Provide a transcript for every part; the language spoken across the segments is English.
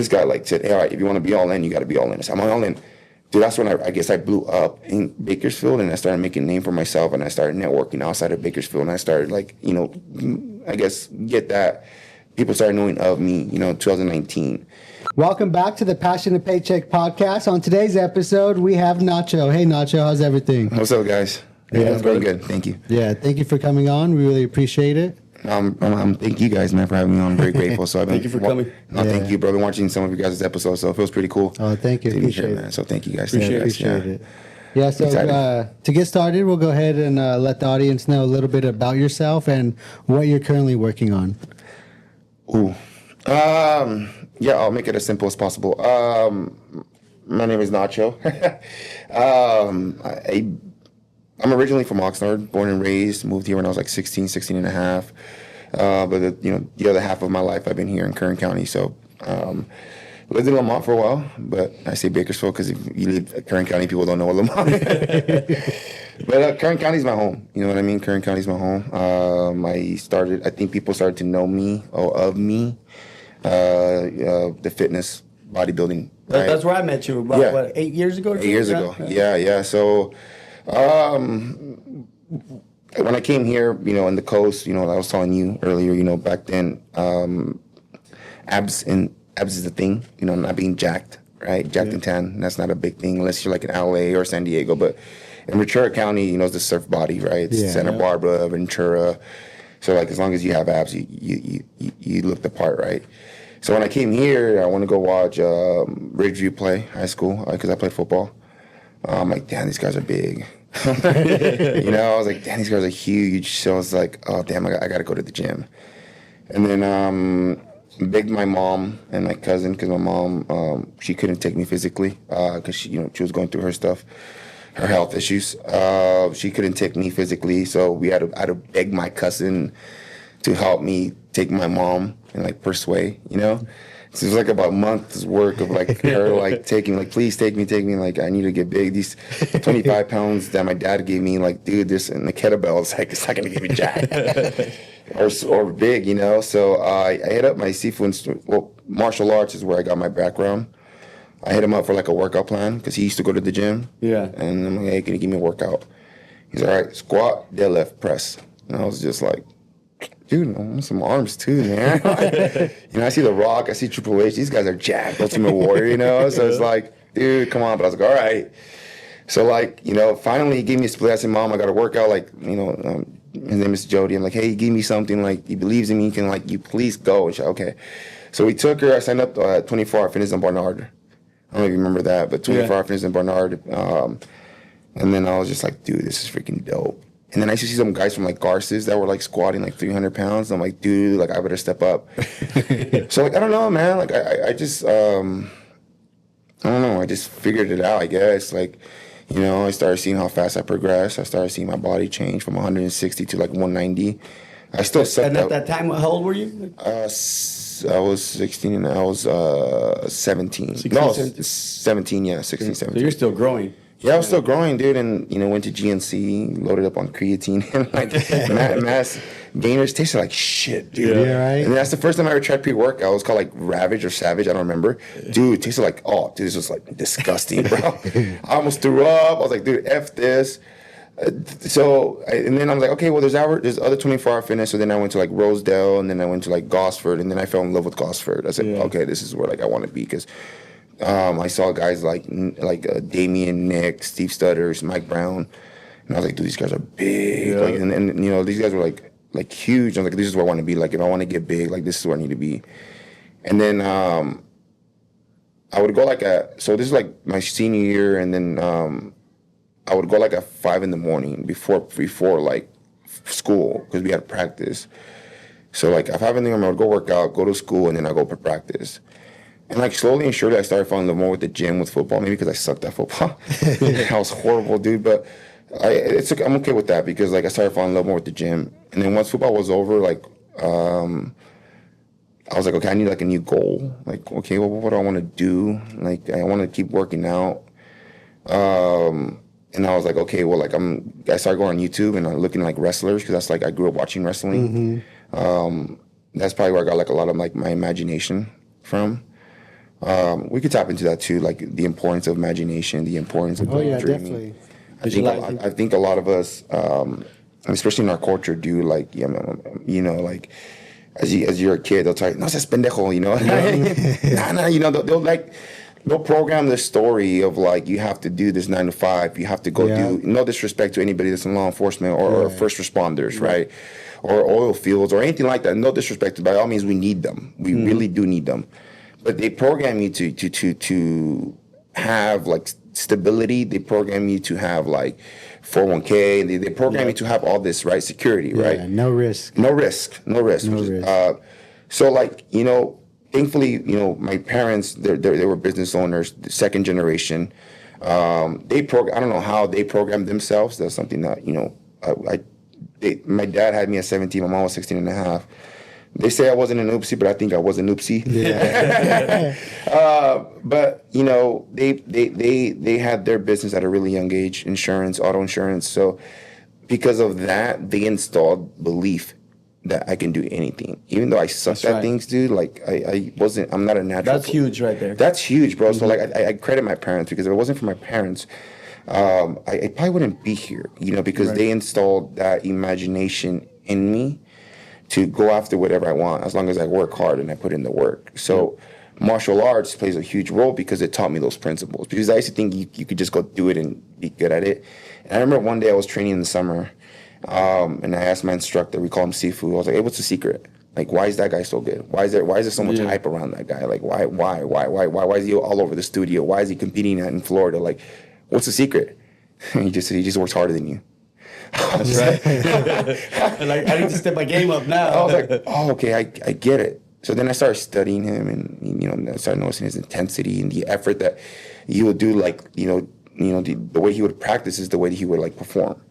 this guy like said, hey, all right, if you want to be all in, you got to be all in. I said, I'm all in. Dude, that's when I guess I blew up in Bakersfield, and I started making a name for myself, and I started networking outside of Bakersfield, and I started like, you know, I guess get that people started knowing of me, you know, 2019. Welcome back to the Passion and Paycheck Podcast. On today's episode, we have Nacho. Hey, Nacho, how's everything? What's up, guys? Yeah, it's very good. Thank you. Yeah, thank you for coming on. We really appreciate it. Thank you guys, man, for having me on. I'm very grateful. So thank you for coming. No, thank you, bro. I've been watching some of you guys' episodes, so it feels pretty cool. Oh, thank you. Appreciate it, man. So thank you guys. Appreciate it. Yeah, so to get started, we'll go ahead and let the audience know a little bit about yourself and what you're currently working on. Ooh. Yeah, I'll make it as simple as possible. My name is Nacho. I'm originally from Oxnard, born and raised, moved here when I was like 16 and a half. But the other half of my life I've been here in Kern County. So lived in Lamont for a while, but I say Bakersfield because if you live in Kern County, people don't know what Lamont is. But Kern County's my home. You know what I mean? Kern County's my home. I think people started to know me or of me, the fitness, bodybuilding. Right? That's where I met you about, what, 8 years ago? 8 years ago. Yeah. So when I came here, you know, in the coast, you know, I was telling you earlier, you know, back then, abs is the thing, you know, not being jacked, right? Jacked and tan, that's not a big thing unless you're like in LA or San Diego. But in Ventura County, you know, it's the surf body, right? It's Santa Barbara, Ventura. So like as long as you have abs, you look the part, right? So when I came here, I want to go watch Ridgeview play high school because I played football. I'm like, damn, these guys are big. You know, I was like, damn, these guys are huge. So I was like, oh, damn, I got to go to the gym. And then begged my mom and my cousin because my mom, she couldn't take me physically because she was going through her stuff, her health issues. She couldn't take me physically, so I had to beg my cousin to help me take my mom and like persuade, you know. So it was like about a month's work of like her like taking, like, please take me, like I need to get big. These 25 pounds that my dad gave me, like, dude, this and the kettlebell is like, it's not gonna give me jack or big, you know. So I hit up my seafood, martial arts is where I got my background. I hit him up for like a workout plan because he used to go to the gym. Yeah. And I'm like, hey, can you give me a workout? He's all right, squat, deadlift, press. And I was just like, dude, I want some arms too, man. You know, I see The Rock, I see Triple H. These guys are jacked, Ultimate Warrior, you know? So it's like, dude, come on. But I was like, all right. So, like, you know, finally he gave me a split. I said, Mom, I got to work out. Like, you know, his name is Jody. I'm like, hey, give me something. Like, he believes in me. Can, like, you please go? And she's like, okay. So we took her. I signed up 24-hour fitness in Barnard. I don't know if you remember that, but 24-hour fitness in Barnard. And then I was just like, dude, this is freaking dope. And then I used to see some guys from like Garces that were like squatting like 300 pounds. And I'm like, dude, like I better step up. So like, I don't know, man. Like I just, I don't know. I just figured it out, I guess. Like, you know, I started seeing how fast I progressed. I started seeing my body change from 160 to like 190. I still sucked And at that time, how old were you? I was 16 and I was 17. 16, no, 17. 17, yeah, 16, 17. So you're still growing. Yeah, I was still growing, dude, and, you know, went to GNC, loaded up on creatine, and, like, mass gainers tasted like shit, dude. Yeah, right? And that's the first time I ever tried pre-workout. It was called, like, Ravage or Savage, I don't remember. Dude, it tasted like, oh, dude, this was, like, disgusting, bro. I almost threw up. I was like, dude, F this. And then I was like, okay, well, there's other 24-hour fitness. So then I went to, like, Rosedale, and then I went to, like, Gosford, and then I fell in love with Gosford. I said, okay, this is where, like, I want to be, because I saw guys like Damien, Nick, Steve Studders, Mike Brown, and I was like, dude, these guys are big. Yeah. Like, and you know, these guys were like huge. I was like, this is where I want to be. Like, if I want to get big, like, this is where I need to be. And then I would go so this is like my senior year, and then I would go like at 5 a.m. before like school because we had practice. So like at 5 a.m. I would go work out, go to school, and then I go for practice. And like slowly and surely, I started falling in love more with the gym, with football. Maybe because I sucked at football. I was horrible, dude. But I'm okay with that because like I started falling in love more with the gym. And then once football was over, like I was like, okay, I need like a new goal. Like, okay, well, what do I want to do? Like, I want to keep working out. And I was like, okay, well, like I started going on YouTube and I'm looking at like wrestlers because that's like I grew up watching wrestling. Mm-hmm. That's probably where I got like a lot of like my imagination from. We could tap into that too, like the importance of imagination, the importance of dreaming. Definitely. I think a lot of us, especially in our culture, do like, like as you're a kid, they'll tell you, no seas pendejo, they'll program this story of like, you have to do this 9 to 5, you have to go do, no disrespect to anybody that's in law enforcement or first responders, right? Or oil fields or anything like that. No disrespect, by all means, we need them. We really do need them. But they program you to have like stability. They program you to have like 401k. They program you to have all this, right? Security, right? No risk. No risk. So like, thankfully, my parents, they were business owners, the second generation. I don't know how they programmed themselves. That's something that, my dad had me at 17, my mom was 16 and a half. They say I wasn't an oopsie, but I think I was an oopsie. Yeah. But they had their business at a really young age, auto insurance. So because of that, they installed belief that I can do anything, even though I sucked at things, dude. Like I'm not a natural. That's huge, right there. That's huge, bro. So like I credit my parents, because if it wasn't for my parents, I probably wouldn't be here, because they installed that imagination in me to go after whatever I want, as long as I work hard and I put in the work. So martial arts plays a huge role because it taught me those principles. Because I used to think you could just go do it and be good at it. And I remember one day I was training in the summer, and I asked my instructor, we call him Sifu, I was like, hey, what's the secret? Like, why is that guy so good? Why is there so much hype around that guy? Like, why is he all over the studio? Why is he competing in Florida? Like, what's the secret? And he just works harder than you. That's right. Like, I need to step my game up now. I was like, oh, okay, I get it. So then I started studying him, and I started noticing his intensity and the effort that he would do. Like, the way he would practice is the way that he would like perform.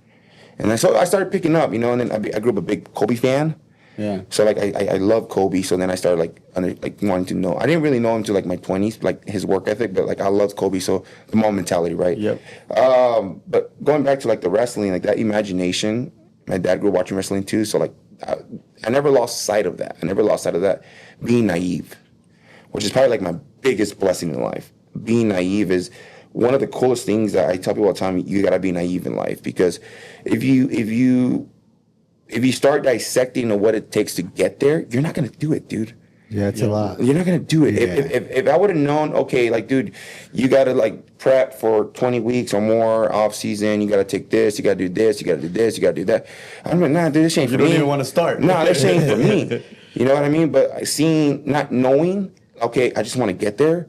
And then so I started picking up, and then I grew up a big Kobe fan. Yeah. So like I love Kobe. So then I started wanting to know. I didn't really know him until like my 20s, like his work ethic, but like I loved Kobe. So the mom mentality, right? Yep. But going back to like the wrestling, like that imagination. My dad grew up watching wrestling too. So like I never lost sight of that. Being naive, which is probably like my biggest blessing in life. Being naive is one of the coolest things that I tell people all the time. You gotta be naive in life, because if you start dissecting what it takes to get there, you're not gonna do it, dude. Yeah, it's a lot. You're not gonna do it. Yeah. If I would have known, okay, like, dude, you gotta like prep for 20 weeks or more off season. You gotta take this. You gotta do this. You gotta do this. You gotta do that. I'm like, nah, dude, this ain't for me. You don't even want to start. Nah, this ain't for me. You know what I mean? But not knowing, okay, I just want to get there.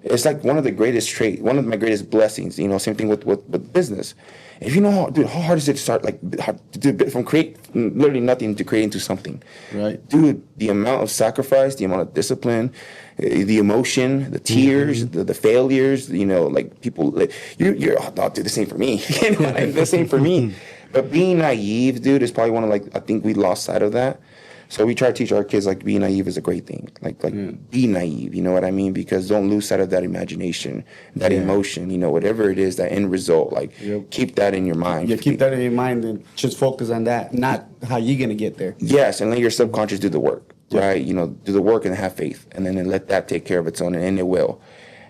It's like one of the greatest traits, one of my greatest blessings. Same thing with business. If you know, dude, how hard is it to start, like, from create literally nothing to create into something? Right. Dude, the amount of sacrifice, the amount of discipline, the emotion, the tears, the failures, like people, like, you're, oh, dude, this ain't for me. This ain't for me. But being naive, dude, is probably one of, like, I think we lost sight of that. So we try to teach our kids, like, being naive is a great thing. Like be naive, you know what I mean? Because don't lose sight of that imagination, that emotion, whatever it is, that end result. Like, keep that in your mind. Yeah, keep that in your mind and just focus on that, not how you're going to get there. Yes, and let your subconscious do the work, right? Do the work and have faith, and then let that take care of its own, and it will.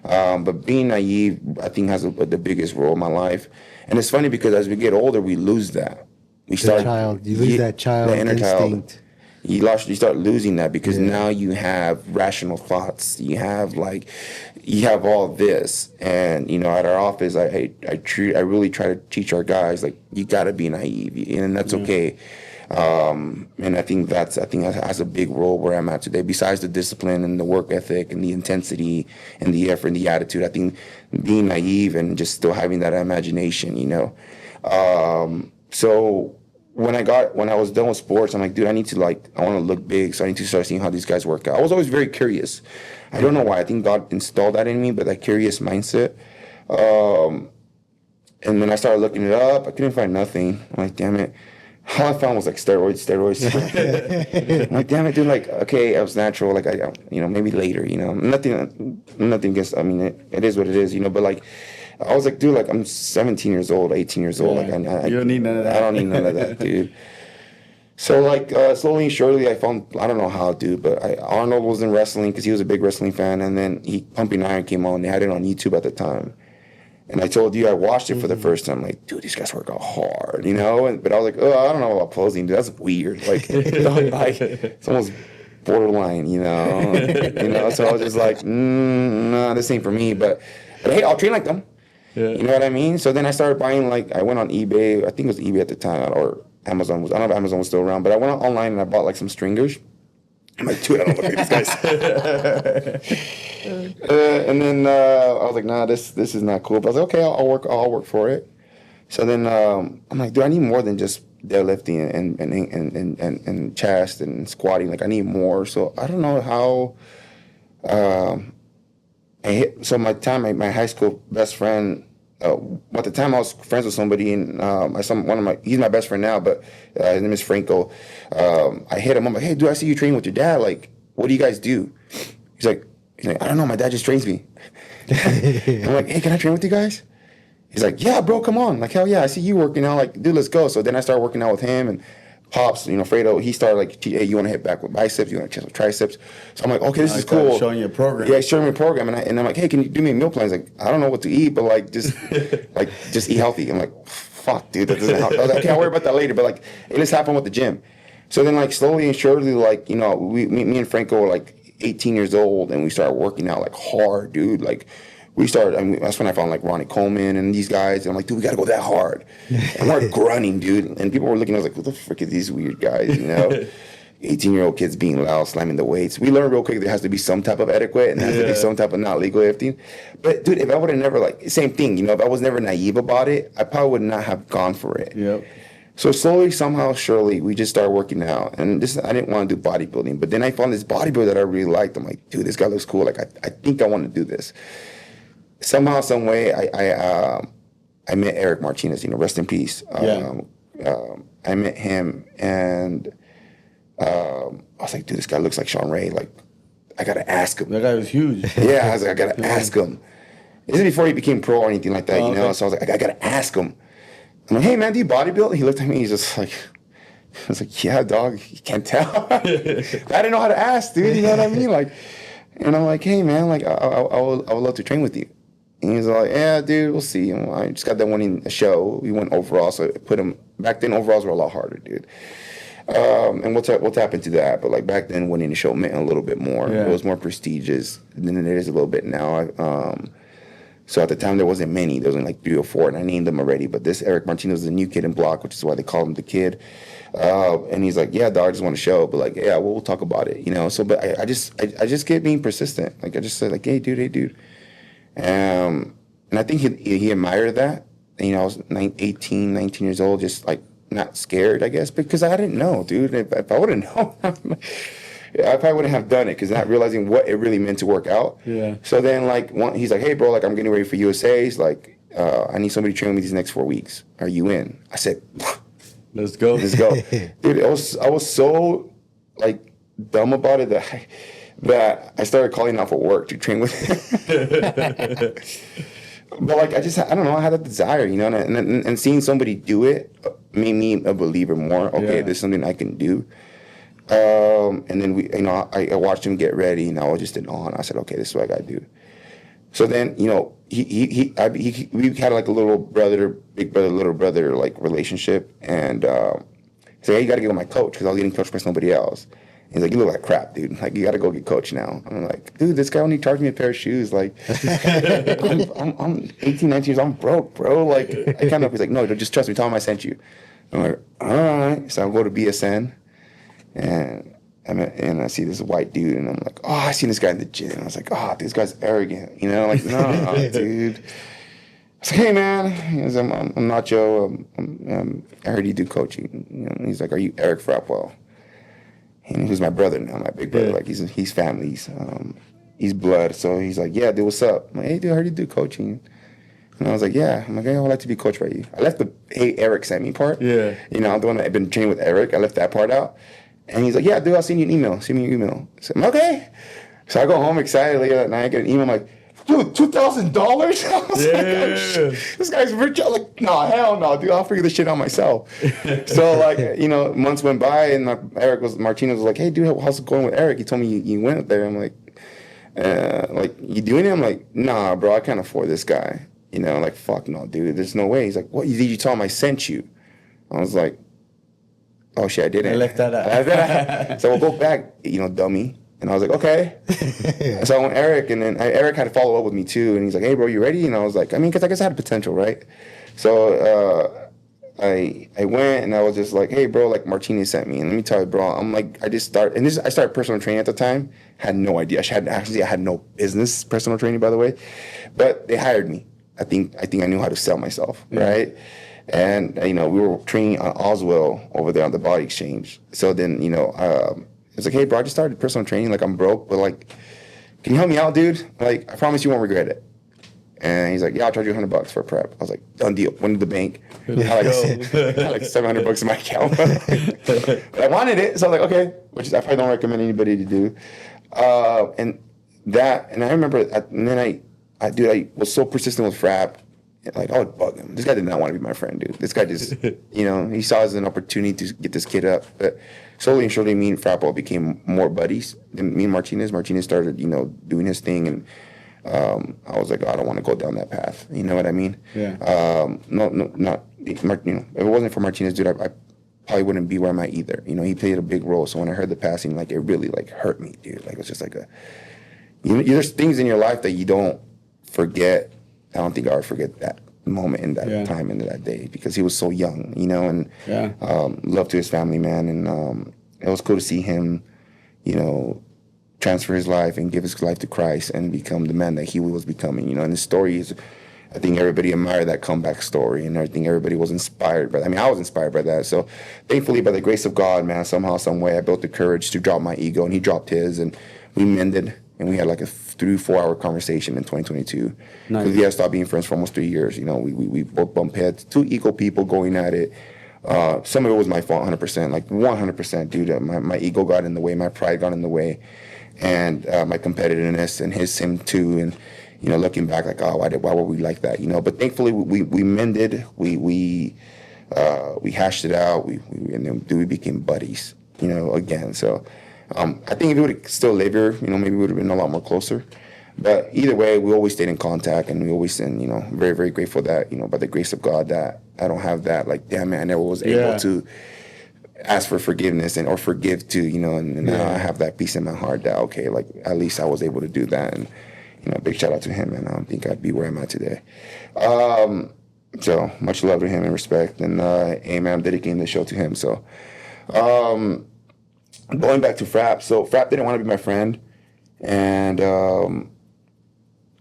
But being naive, I think, has the biggest role in my life. And it's funny because as we get older, we lose that. You lose that child inner instinct. Child. You start losing that because now you have rational thoughts. You have all this, and at our office, I really try to teach our guys, like, you gotta be naive, and that's okay. And I think that has a big role where I'm at today. Besides the discipline and the work ethic and the intensity and the effort and the attitude, I think being naive and just still having that imagination, So when I was done with sports, I'm like, dude, I want to look big, so I need to start seeing how these guys work out. I was always very curious. I don't know why. I think God installed that in me, but that curious mindset. And when I started looking it up, I couldn't find nothing. I'm like, damn it. All I found was like steroids. I'm like, damn it, dude. Like, okay, I was natural. Like, maybe later. Nothing against. I mean, it is what it is. But like, I was like, dude, like, I'm 17 years old, 18 years old. Yeah. Like, you don't need none of that. I don't need none of that, dude. So like slowly and surely, I found, I don't know how, dude, but Arnold was in wrestling because he was a big wrestling fan, and then Pumping Iron came on. They had it on YouTube at the time, and I told you I watched it for the first time. Like, dude, these guys work out hard, you know. But I was like, oh, I don't know about posing, dude. That's weird. Like, it's almost borderline, you know. So I was just like, nah, this ain't for me. But hey, I'll train like them. Yeah. You know what I mean? So then I started buying, like, I went on eBay. I think it was eBay at the time, or Amazon was. I don't know if Amazon was still around, but I went online and I bought like some stringers. I'm like, dude, I don't look like these guys. And then I was like, nah, this is not cool. But I was like, okay, I'll work for it. So then I'm like, dude, I need more than just deadlifting and chest and squatting. Like, I need more. So I don't know how. So my high school best friend. At the time I was friends with somebody, and he's my best friend now, but his name is Franco. I hit him. I'm like, hey, dude, I see you training with your dad. Like, what do you guys do? He's like, I don't know. My dad just trains me. I'm like, hey, can I train with you guys? He's like, yeah, bro, come on. Like, hell yeah, I see you working out. Like, dude, let's go. So then I started working out with him, and Pops, Fredo, he started like, hey, you want to hit back with biceps? You want to chest with triceps? So I'm like, okay, this is cool. Showing you a program. Yeah, he's showing me a program. And I'm like, hey, can you do me a meal plan? He's like, I don't know what to eat, but like, just eat healthy. I'm like, fuck, dude, that doesn't help. I was like, okay, I'll worry about that later. But like, it just happened with the gym. So then like, slowly and surely, like, me and Franco were like 18 years old, and we started working out like hard, dude. Like, that's when I found like Ronnie Coleman and these guys. And I'm like, dude, we got to go that hard. And we're grunting, dude. And people were looking at us like, what the frick are these weird guys, 18-year-old kids being loud, slamming the weights. We learned real quick there has to be some type of etiquette and there has to be some type of not legal lifting. But, dude, if I would have never, like, same thing, if I was never naive about it, I probably would not have gone for it. Yep. So slowly, somehow, surely, we just started working out. And I didn't want to do bodybuilding. But then I found this bodybuilder that I really liked. I'm like, dude, this guy looks cool. Like, I think I want to do this. Somehow, some way, I met Eric Martinez. Rest in peace. I met him, and I was like, dude, this guy looks like Sean Ray. Like, I gotta ask him. That guy was huge. Yeah, I was like, I gotta ask him. This is before he became pro or anything like that, okay. So I was like, I gotta ask him. I'm like, hey man, do you bodybuild? He looked at me. He's just like, I was like, yeah, dog. You can't tell. I didn't know how to ask, dude. You know what I mean? Like, and I'm like, hey man, like, I would love to train with you. And he's like, yeah, dude, we'll see. And I just got that winning show. We went overall, so I put him back then. Overalls were a lot harder, dude. And we'll tap into that. But like back then, winning the show meant a little bit more. Yeah. It was more prestigious than it is a little bit now. So at the time, there wasn't many. There was only like 3 or 4, and I named them already. But this Eric Martinez is a new kid in block, which is why they call him the kid. And he's like, yeah, dog, I just want to show. But like, yeah, we'll talk about it, So, but I just kept being persistent. Like I just said, like, hey, dude. And I think he admired that. I was 18, 19 years old, just like not scared, I guess, because I didn't know, dude. If I would have known, I probably wouldn't have done it, because not realizing what it really meant to work out. Yeah. So then, like, he's like, hey, bro, like, I'm getting ready for USA. He's like, I need somebody to train with me these next 4 weeks. Are you in? I said, let's go. Dude, I was so, like, dumb about it that I started calling out for work to train with him. But like, I don't know, I had a desire, and seeing somebody do it made me a believer more. Okay, There's something I can do. And then I watched him get ready, and I was just in awe. And I said, okay, this is what I gotta do. So then, we had like a little brother, big brother, little brother like relationship, and he said, hey, you gotta get with my coach, because I was getting coached by somebody else. He's like, you look like crap, dude. Like, you got to go get coached now. I'm like, dude, this guy only charged me a pair of shoes. Like, I'm 18, 19 years old. I'm broke, bro. Like, I kind of, he's like, no, just trust me. Tell him I sent you. I'm like, all right. So I go to BSN, and I see this white dude, and I'm like, oh, I seen this guy in the gym. And I was like, oh, this guy's arrogant. Like, no, dude. I was like, hey, man. He goes, I'm Nacho. I heard you do coaching. He's like, are you Eric Frapwell? And he's my brother now, my big brother. Like, he's family. He's blood. So he's like, yeah, dude, what's up? I'm like, hey, dude, I heard you do coaching. And I was like, yeah. I'm like, hey, I would like to be coached by you. I left the, hey, Eric sent me part. Yeah. I'm the one that I've been training with Eric. I left that part out. And he's like, yeah, dude, I'll send you an email. Send me your email. I said, okay. So I go home excited later that night. I get an email. I'm like, dude, $2,000? I was like, oh, shit, this guy's rich. I'm like, no, hell no, dude, I'll figure this shit out myself. So like, you know, months went by, and Martinez was like, hey, dude, how's it going with Eric? He told me you went there. I'm like, you doing it? I'm like, nah, bro, I can't afford this guy. You know, like, fuck no, dude, there's no way. He's like, what? Did you tell him I sent you? I was like, oh shit, I didn't. I left that out. So we'll go back, you know, dummy. And I was like, okay. So I went Eric, and then Eric had to follow up with me too. And he's like, hey, bro, you ready? And I was like, I mean, because I guess I had potential, right? So I went, and I was just like, hey, bro, like Martinez sent me. And let me tell you, bro, I'm like, I started personal training at the time. Had no idea. I had no business personal training, by the way. But they hired me. I think I knew how to sell myself, right? And, you know, we were training on Oswell over there on the Body Exchange. So then, you know, it's like, hey, bro, I just started personal training. Like, I'm broke, but like, can you help me out, dude? Like, I promise you won't regret it. And he's like, yeah, I'll charge you $100 for a prep. I was like, done deal. Went to the bank. I had like $700 in my account. But I wanted it, so I was like, okay, which I probably don't recommend anybody to do. And I remember, and then I was so persistent with Frap. Like, I would bug him. This guy did not want to be my friend, dude. This guy just, you know, he saw it as an opportunity to get this kid up. But slowly and surely, me and Frappo became more buddies than me and Martinez. Martinez started, you know, doing his thing, and I was like, oh, I don't want to go down that path. You know what I mean? Yeah. Not, you know, if it wasn't for Martinez, dude, I probably wouldn't be where I'm at either. You know, he played a big role. So when I heard the passing, like, it really, like, hurt me, dude. Like, it was just like there's things in your life that you don't forget. I don't think I would forget that moment in that time and that day, because he was so young, you know, and love to his family, man. And it was cool to see him, you know, transfer his life and give his life to Christ and become the man that he was becoming, you know. And his story is, I think everybody admired that comeback story, and I think everybody was inspired by that. I mean, I was inspired by that. So thankfully, by the grace of God, man, somehow, some way, I built the courage to drop my ego, and he dropped his, and we mended. And we had like a 3-4 hour conversation in 2022. Because we had stopped being friends for almost 3 years. You know, we both bumped heads. Two equal people going at it. Some of it was my fault, 100%. Like 100%, dude. My ego got in the way. My pride got in the way. And my competitiveness, and him too. And, you know, looking back, like, oh, why were we like that? You know, but thankfully we mended. We hashed it out. And then we became buddies, you know, again. So I think if we would have still lived here, you know, maybe we would have been a lot more closer. But either way, we always stayed in contact, and we always been, you know, very, very grateful that, you know, by the grace of God, that I don't have that, like, damn man, I never was able to ask for forgiveness or forgive too, you know, and now I have that peace in my heart that, okay, like, at least I was able to do that. And, you know, big shout out to him, and I don't think I'd be where I'm at today. So much love to him and respect, and amen, I'm dedicating the show to him. So going back to Frap, so Frap didn't want to be my friend, and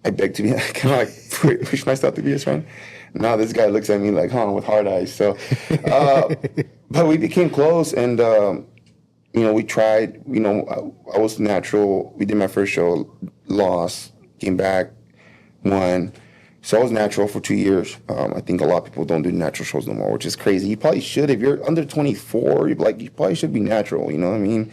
I begged to be, kind of like push myself to be his friend. Now this guy looks at me like, with hard eyes. So, but we became close, and you know, we tried. You know, I was natural. We did my first show, lost, came back, won. So I was natural for 2 years. I think a lot of people don't do natural shows no more, which is crazy. You probably should. If you're under 24, you probably should be natural. You know what I mean?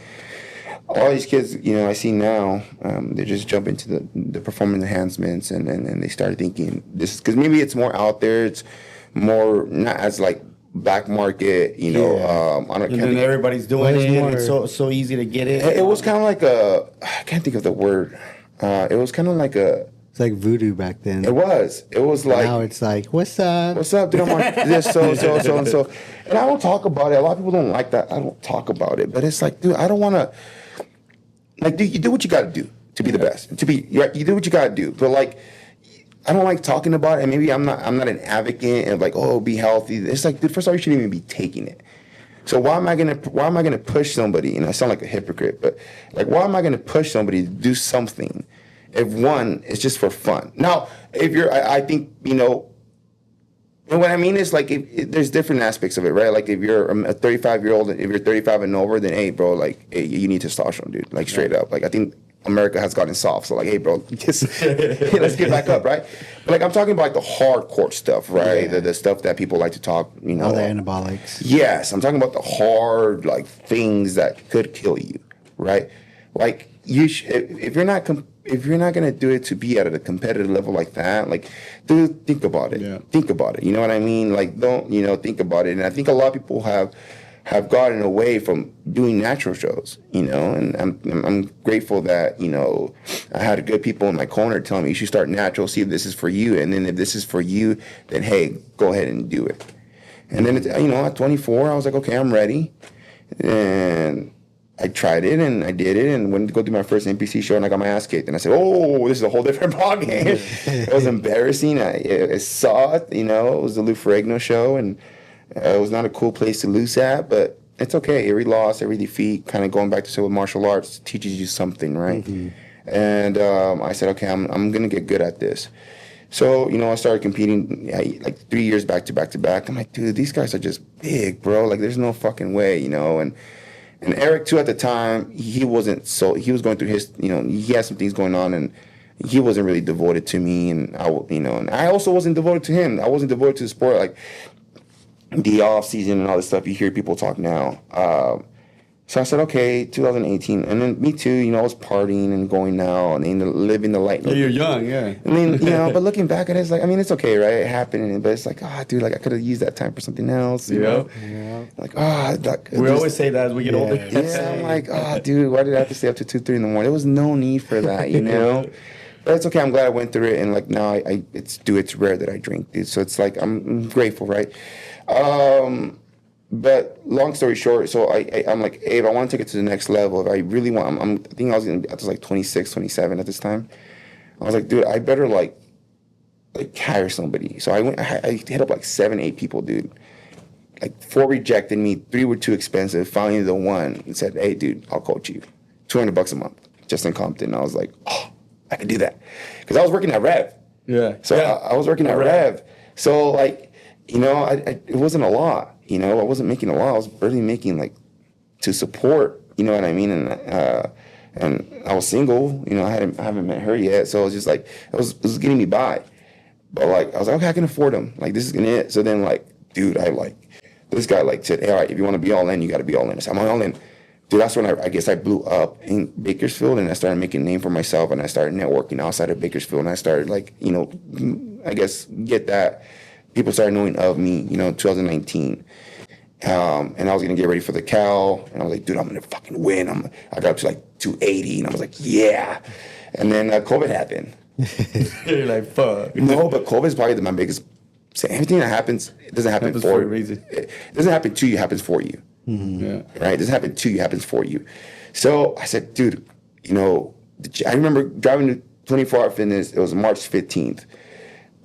All these kids, you know, I see now, they just jump into the performance enhancements, and they start thinking this, because maybe it's more out there. It's more not as like back market, you know. And then everybody's doing it. It's so easy to get it. It was kind of like I can't think of the word. It was kind of like it's like voodoo back then. It was like, now it's like, what's up? What's up, dude? I'm on this, so, and so. And I don't talk about it. A lot of people don't like that. I don't talk about it. But it's like, dude, I don't want to, like, dude, you do what you got to do to be the best. You do what you got to do. But, like, I don't like talking about it. And maybe I'm not an advocate of, like, oh, be healthy. It's like, dude, first of all, you shouldn't even be taking it. So why am I gonna push somebody? And I sound like a hypocrite, but, like, why am I gonna push somebody to do something if, one, it's just for fun? Now, if you're, I think, you know, and what I mean is, like, if there's different aspects of it, right? Like, if you're a 35-year-old, if you're 35 and over, then, hey, bro, like, hey, you need testosterone, dude. Like, straight up. Like, I think America has gotten soft. So, like, hey, bro, just, let's get back up, right? But, like, I'm talking about, like, the hardcore stuff, right? The stuff that people like to talk, you know. All the anabolics. Yes. I'm talking about the hard, like, things that could kill you, right? Like, if you're not if you're not gonna do it to be at a competitive level like that, like, dude, think about it. Yeah. Think about it. You know what I mean? Like, don't, think about it. And I think a lot of people have gotten away from doing natural shows, and I'm grateful that, I had good people in my corner telling me you should start natural, see if this is for you. And then if this is for you, then hey, go ahead and do it. And then, at 24, I was like, okay, I'm ready. And I tried it and I did it and went to go do my first NPC show and I got my ass kicked. And I said, oh, this is a whole different ballgame. It was embarrassing. I saw it, it was the Lou Ferrigno show and it was not a cool place to lose at, but it's okay. Every loss, every defeat, kind of going back to say with martial arts, teaches you something, right? Mm-hmm. And I said, okay, I'm going to get good at this. So, I started competing like 3 years back to back to back. I'm like, dude, these guys are just big, bro. Like, there's no fucking way, And Eric, too, at the time, he was going through his, he had some things going on, and he wasn't really devoted to me, and I also wasn't devoted to him. I wasn't devoted to the sport, like the off season and all this stuff. You hear people talk now. So I said, okay, 2018, and then me too. I was partying and going out and living the light. Yeah, you're young, yeah. I mean, but looking back at it, it's like, it's okay, right? It happened, but it's like, dude, like I could have used that time for something else. You know? Yeah. Like, we always say that as we get older. Yeah, I'm like, dude, why did I have to stay up to 2, 3 in the morning? There was no need for that, But it's okay. I'm glad I went through it, and like now, it's rare that I drink, dude. So it's like I'm grateful, right? But long story short, so I'm like, hey, if I want to take it to the next level, if I really want, I think I was like 26, 27 at this time. I was like, dude, I better like hire somebody. So I hit up like 7, 8 people, dude. Like 4 rejected me, 3 were too expensive. Finally, the one said, hey, dude, I'll coach you. $200 a month, just in Compton. I was like, oh, I could do that. Because I was working at Rev. Yeah. So I was working at Rev. So like, it wasn't a lot. I wasn't making a lot. I was barely making like to support. You know what I mean? And I was single. I haven't met her yet. So it was just like it was getting me by. But like I was like, okay, I can afford them. Like this is gonna it. So then like, dude, this guy like said, hey, all right, if you want to be all in, you got to be all in. I said, I'm all in. Dude, that's when I guess I blew up in Bakersfield and I started making a name for myself and I started networking outside of Bakersfield and I started like, I guess get that. People started knowing of me, 2019. And I was going to get ready for the Cal. And I was like, dude, I'm going to fucking win. I got up to like 280. And I was like, yeah. And then COVID happened. You're like, fuck. No, but COVID is probably my biggest. So everything that happens, it doesn't happen for a reason. It doesn't happen to you, it happens for you. Mm-hmm. Yeah. Right? It doesn't happen to you, it happens for you. So I said, dude, I remember driving to 24 Hour Fitness. It was March 15th.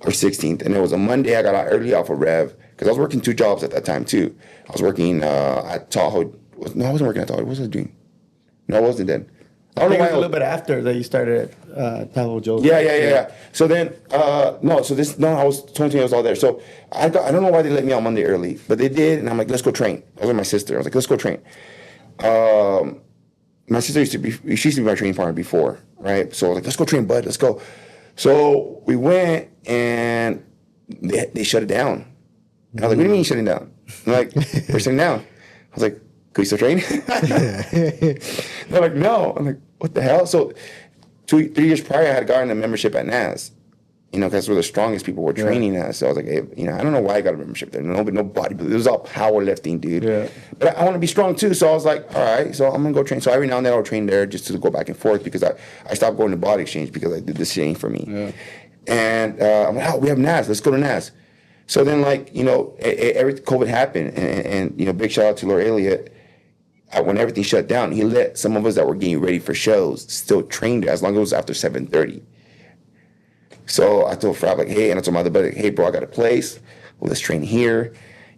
Or 16th, and it was a Monday. I got out early off of Rev because I was working 2 jobs at that time too. I was working at Tahoe. No, I wasn't working at Tahoe. What was I doing? No, I wasn't then. I think it was a little bit after that you started at Tahoe Joe's. Yeah. So then, I was 22 years old there. So I don't know why they let me out Monday early, but they did, and I'm like, let's go train. I was with my sister. I was like, let's go train. My sister used to be my training partner before, right? So I was like, let's go train, bud. Let's go. So we went and they shut it down. And I was like, what do you mean shutting down? I'm like, we're shutting down. I was like, can we still train? They're like, no. I'm like, what the hell? So 3 years prior, I had gotten a membership at NAS. Because that's where the strongest people were training at. So I was like, hey, I don't know why I got a membership there. No bodybuilding. It was all powerlifting, dude. Yeah. But I want to be strong too. So I was like, all right, so I'm going to go train. So every now and then I'll train there just to go back and forth because I stopped going to Body Exchange because I did this shit ain't for me. Yeah. And I'm like, we have NAS. Let's go to NAS. So then every COVID happened. And big shout out to Laura Elliott. When everything shut down, he let some of us that were getting ready for shows still train there as long as it was after 7:30. So I told Frab, hey, and I told my other buddy, hey, bro, I got a place. Well, let's train here.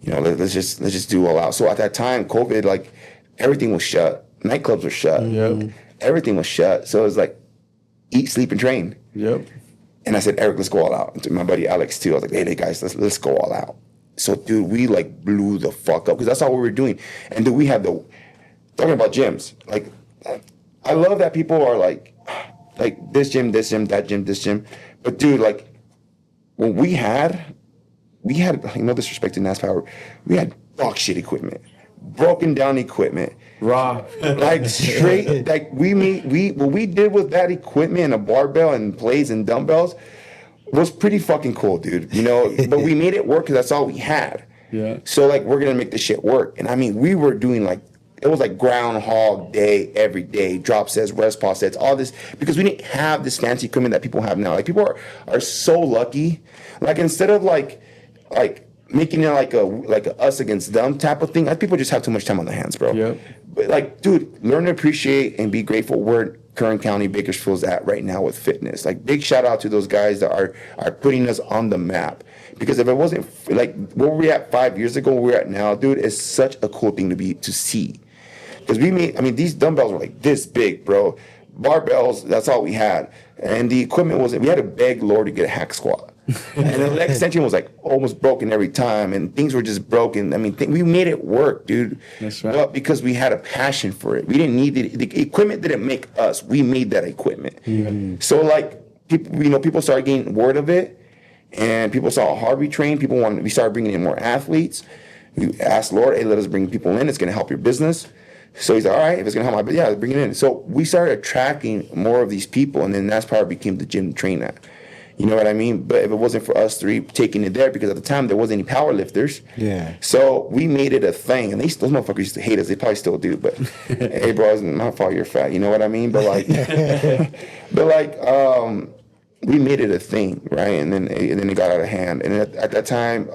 Let's just do all out. So at that time, COVID, everything was shut. Nightclubs were shut. Yep. Everything was shut. So it was like, eat, sleep, and train. Yep. And I said, Eric, let's go all out. And to my buddy Alex, too. I was like, hey, guys, let's go all out. So, dude, we, blew the fuck up because that's all we were doing. And then we had talking about gyms. I love that people are like this gym, that gym, this gym. But dude, when we had no disrespect to NAS Power, we had dog shit equipment. broken down equipment. Raw. Like straight, like what we did with that equipment and a barbell and plates and dumbbells was pretty fucking cool, dude. You know, but we made it work because that's all we had. Yeah. So like, we're gonna make this shit work. And I mean, we were doing like, it was like Groundhog Day every day, drop sets, rest pause sets, all this, because we didn't have this fancy equipment that people have now. Like, people are so lucky. Like, instead of like making it like a us against them type of thing, like, people just have too much time on their hands, bro. Yep. But like, dude, learn to appreciate and be grateful where Kern County, Bakersfield's at right now with fitness. Like, big shout out to those guys that are putting us on the map. Because if it wasn't like where we were at 5 years ago, where we're at now, dude, it's such a cool thing to see. Because these dumbbells were like this big, bro. Barbells, that's all we had. And the equipment we had to beg Lord to get a hack squat. And the leg extension was like almost broken every time, and things were just broken. I mean, we made it work, dude. That's right. But because we had a passion for it, we didn't need it. The equipment didn't make us. We made that equipment. Mm-hmm. So like, people started getting word of it, and people saw how hard we trained. We started bringing in more athletes. We asked Lord, hey, let us bring people in. It's going to help your business. So he's like, all right, if it's going to help my business, yeah, bring it in. So we started attracting more of these people, and then that's probably became the gym to train at. You know what I mean? But if it wasn't for us three taking it there, because at the time there wasn't any power lifters. Yeah. So we made it a thing, and those motherfuckers used to hate us. They probably still do, but hey, bro, it's not my fault you're fat. You know what I mean? But like, we made it a thing, right? And then it got out of hand. And at that time,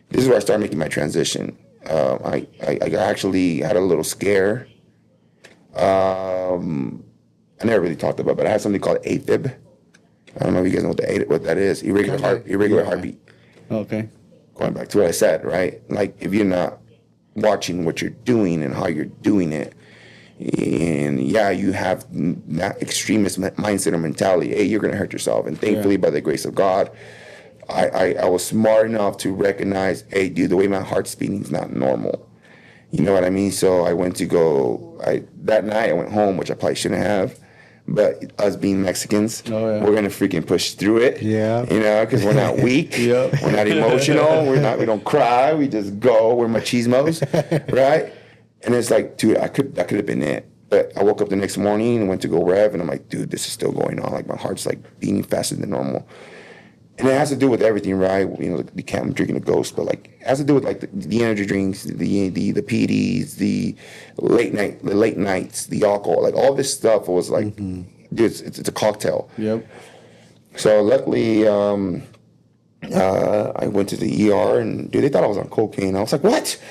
this is where I started making my transition. I actually had a little scare. I never really talked about it, but I had something called AFib. I don't know if you guys know what that is. Irregular heartbeat. Okay. Going back to what I said, right? Like, if you're not watching what you're doing and how you're doing it, and yeah, you have that extremist mindset or mentality, hey, you're gonna hurt yourself. And thankfully, by the grace of God, I was smart enough to recognize, hey, dude, the way my heart's beating is not normal. You know what I mean? So I went to that night I went home, which I probably shouldn't have. But us being Mexicans, we're gonna freaking push through it. Yeah. You know, because we're not weak. Yep. We're not emotional. We don't cry. We just go. We're machismos, right? And it's like, dude, that could have been it. But I woke up the next morning and went to go rev, and I'm like, dude, this is still going on. Like, my heart's like beating faster than normal. And it has to do with everything, right? You know, I'm drinking a Ghost, but like, it has to do with like the energy drinks, the PDs, the late nights, the alcohol, like all this stuff was like, dude, it's a cocktail. Yep. So luckily, I went to the ER, and dude, they thought I was on cocaine. I was like, what?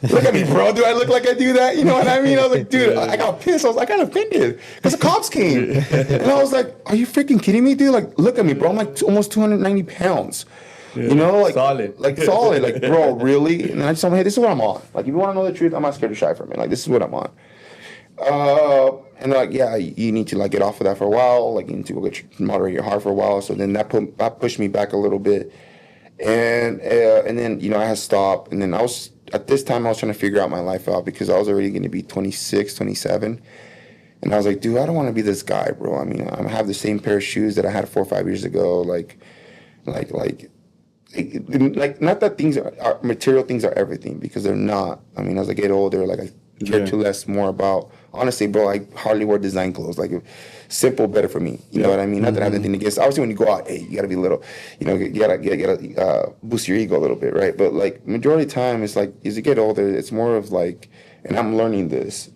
Look at me, bro. Do I look like I do that? You know what I mean? I was like, dude, I got pissed. I got offended because the cops came. And I was like, are you freaking kidding me, dude? Like, look at me, bro. I'm like almost 290 pounds. Yeah, you know, like solid. Like, bro, really? And I just told him, hey, this is what I'm on. Like, if you want to know the truth, I'm not scared to shy from it. Like, this is what I'm on. And they're like, yeah, you need to like get off of that for a while. Like, you need to go moderate your heart for a while. So then that pushed me back a little bit. And then, you know, I had stopped. And then at this time, I was trying to figure out my life out because I was already going to be 26, 27. And I was like, dude, I don't want to be this guy, bro. I mean, I have the same pair of shoes that I had 4 or 5 years ago. Like, not that things are material things are everything, because they're not. I mean, as I get older, like, I care too less more about, honestly, bro, I hardly wear design clothes. Like, simple, better for me. You know what I mean? Not that I have anything against. Obviously, when you go out, hey, you gotta be a little, you know, you gotta boost your ego a little bit, right? But like, majority of the time, it's like, as you get older, it's more of like, and I'm learning this,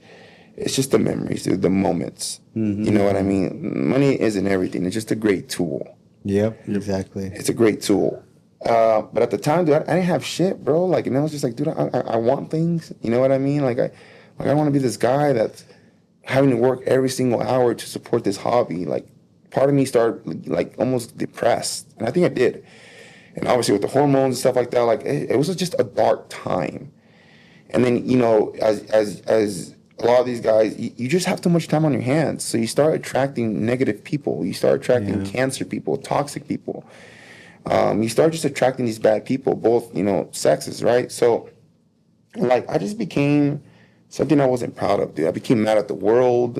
it's just the memories, dude, the moments. You know what I mean? Money isn't everything. It's just a great tool. Yep, exactly. It's a great tool. But at the time, dude, I didn't have shit, bro. Like, and I was just like, dude, I want things. You know what I mean? Like, I want to be this guy that's having to work every single hour to support this hobby. Like, part of me started like almost depressed, and I think I did. And obviously with the hormones and stuff like that, like it was just a dark time. And then, you know, as a lot of these guys, you just have too much time on your hands. So you start attracting negative people. You start attracting cancer people, toxic people. You start just attracting these bad people, both, you know, sexes, right? So, like, I just became something I wasn't proud of, dude. I became mad at the world.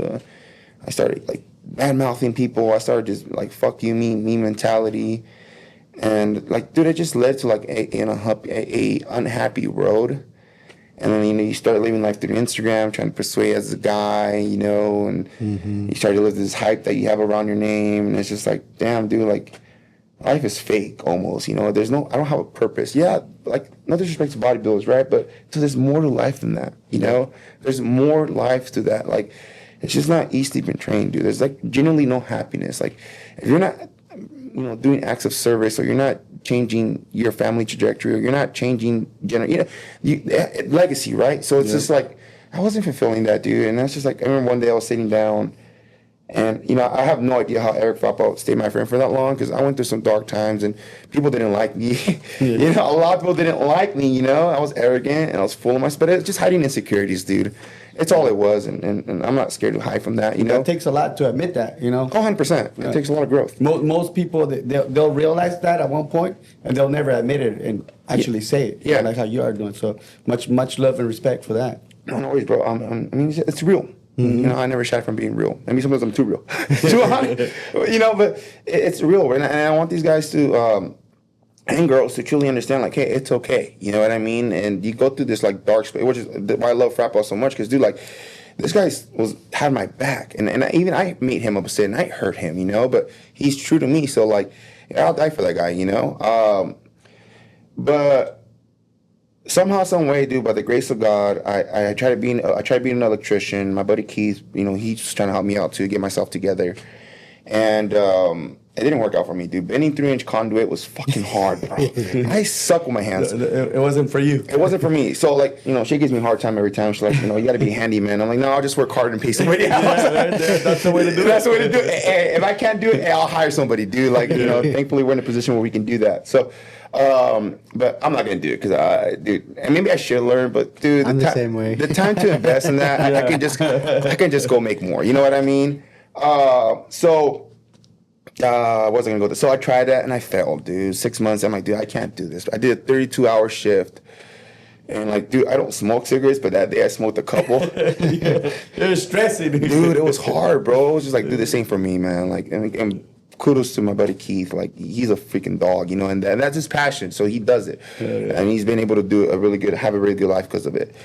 I started, like, bad-mouthing people. I started just, like, fuck you, me mentality. And, like, dude, it just led to, like, a unhappy road. And then, you start living life through Instagram, trying to persuade as a guy, and you start to live this hype that you have around your name. And it's just like, damn, dude, like, life is fake almost, I don't have a purpose. Yeah, like, no disrespect to bodybuilders, right? But so there's more to life than that, There's more life to that. Like, it's just not eat, sleep, and train, dude. There's, like, genuinely no happiness. Like, if you're not, doing acts of service, or you're not changing your family trajectory, or you're not changing, legacy, right? So it's just like, I wasn't fulfilling that, dude. And that's just like, I remember one day I was sitting down, and, I have no idea how Eric Frappo stayed my friend for that long, because I went through some dark times, and people didn't like me. A lot of people didn't like me, I was arrogant, and I was full of myself, but it's just hiding insecurities, dude. It's all it was, and I'm not scared to hide from that, It takes a lot to admit that, Oh, 100%. It takes a lot of growth. Most people, they'll realize that at one point, and they'll never admit it and actually say it. Yeah. Like how you are doing. So much love and respect for that. No worries, bro. It's real. I never shy from being real. I mean, sometimes I'm too real. Too honest. But it's real. And I want these guys to, and girls to truly understand, like, hey, it's okay. You know what I mean? And you go through this, like, dark space, which is why I love Frappo so much, because, dude, like, this guy had my back. And I made him upset, and I hurt him, but he's true to me. So, like, I'll die for that guy, But somehow, some way, dude, by the grace of God, I tried being an electrician. My buddy Keith, he's just trying to help me out to get myself together. And it didn't work out for me, dude. Bending 3-inch conduit was fucking hard, bro. I suck with my hands. It wasn't for you. It wasn't for me. So, like, she gives me a hard time every time. She's like, you got to be handy, man. I'm like, no, I'll just work hard and pay somebody else. That's the way to do it. That's the way to do it. Hey, if I can't do it, I'll hire somebody, dude. Like, thankfully we're in a position where we can do that. So, but I'm not gonna do it because, dude, and maybe I should learn. But, dude, I'm the same way. The time to invest in that, I can just go make more. You know what I mean? I wasn't gonna go there. So I tried that and I failed, dude. 6 months, I'm like, dude, I can't do this. I did a 32-hour shift. And, like, dude, I don't smoke cigarettes, but that day I smoked a couple. It was stressing. Dude, it was hard, bro. It was just like, dude, this ain't for me, man. Like, and kudos to my buddy Keith. Like, he's a freaking dog, and that's his passion. So he does it. Yeah. And he's been able to have a really good life because of it.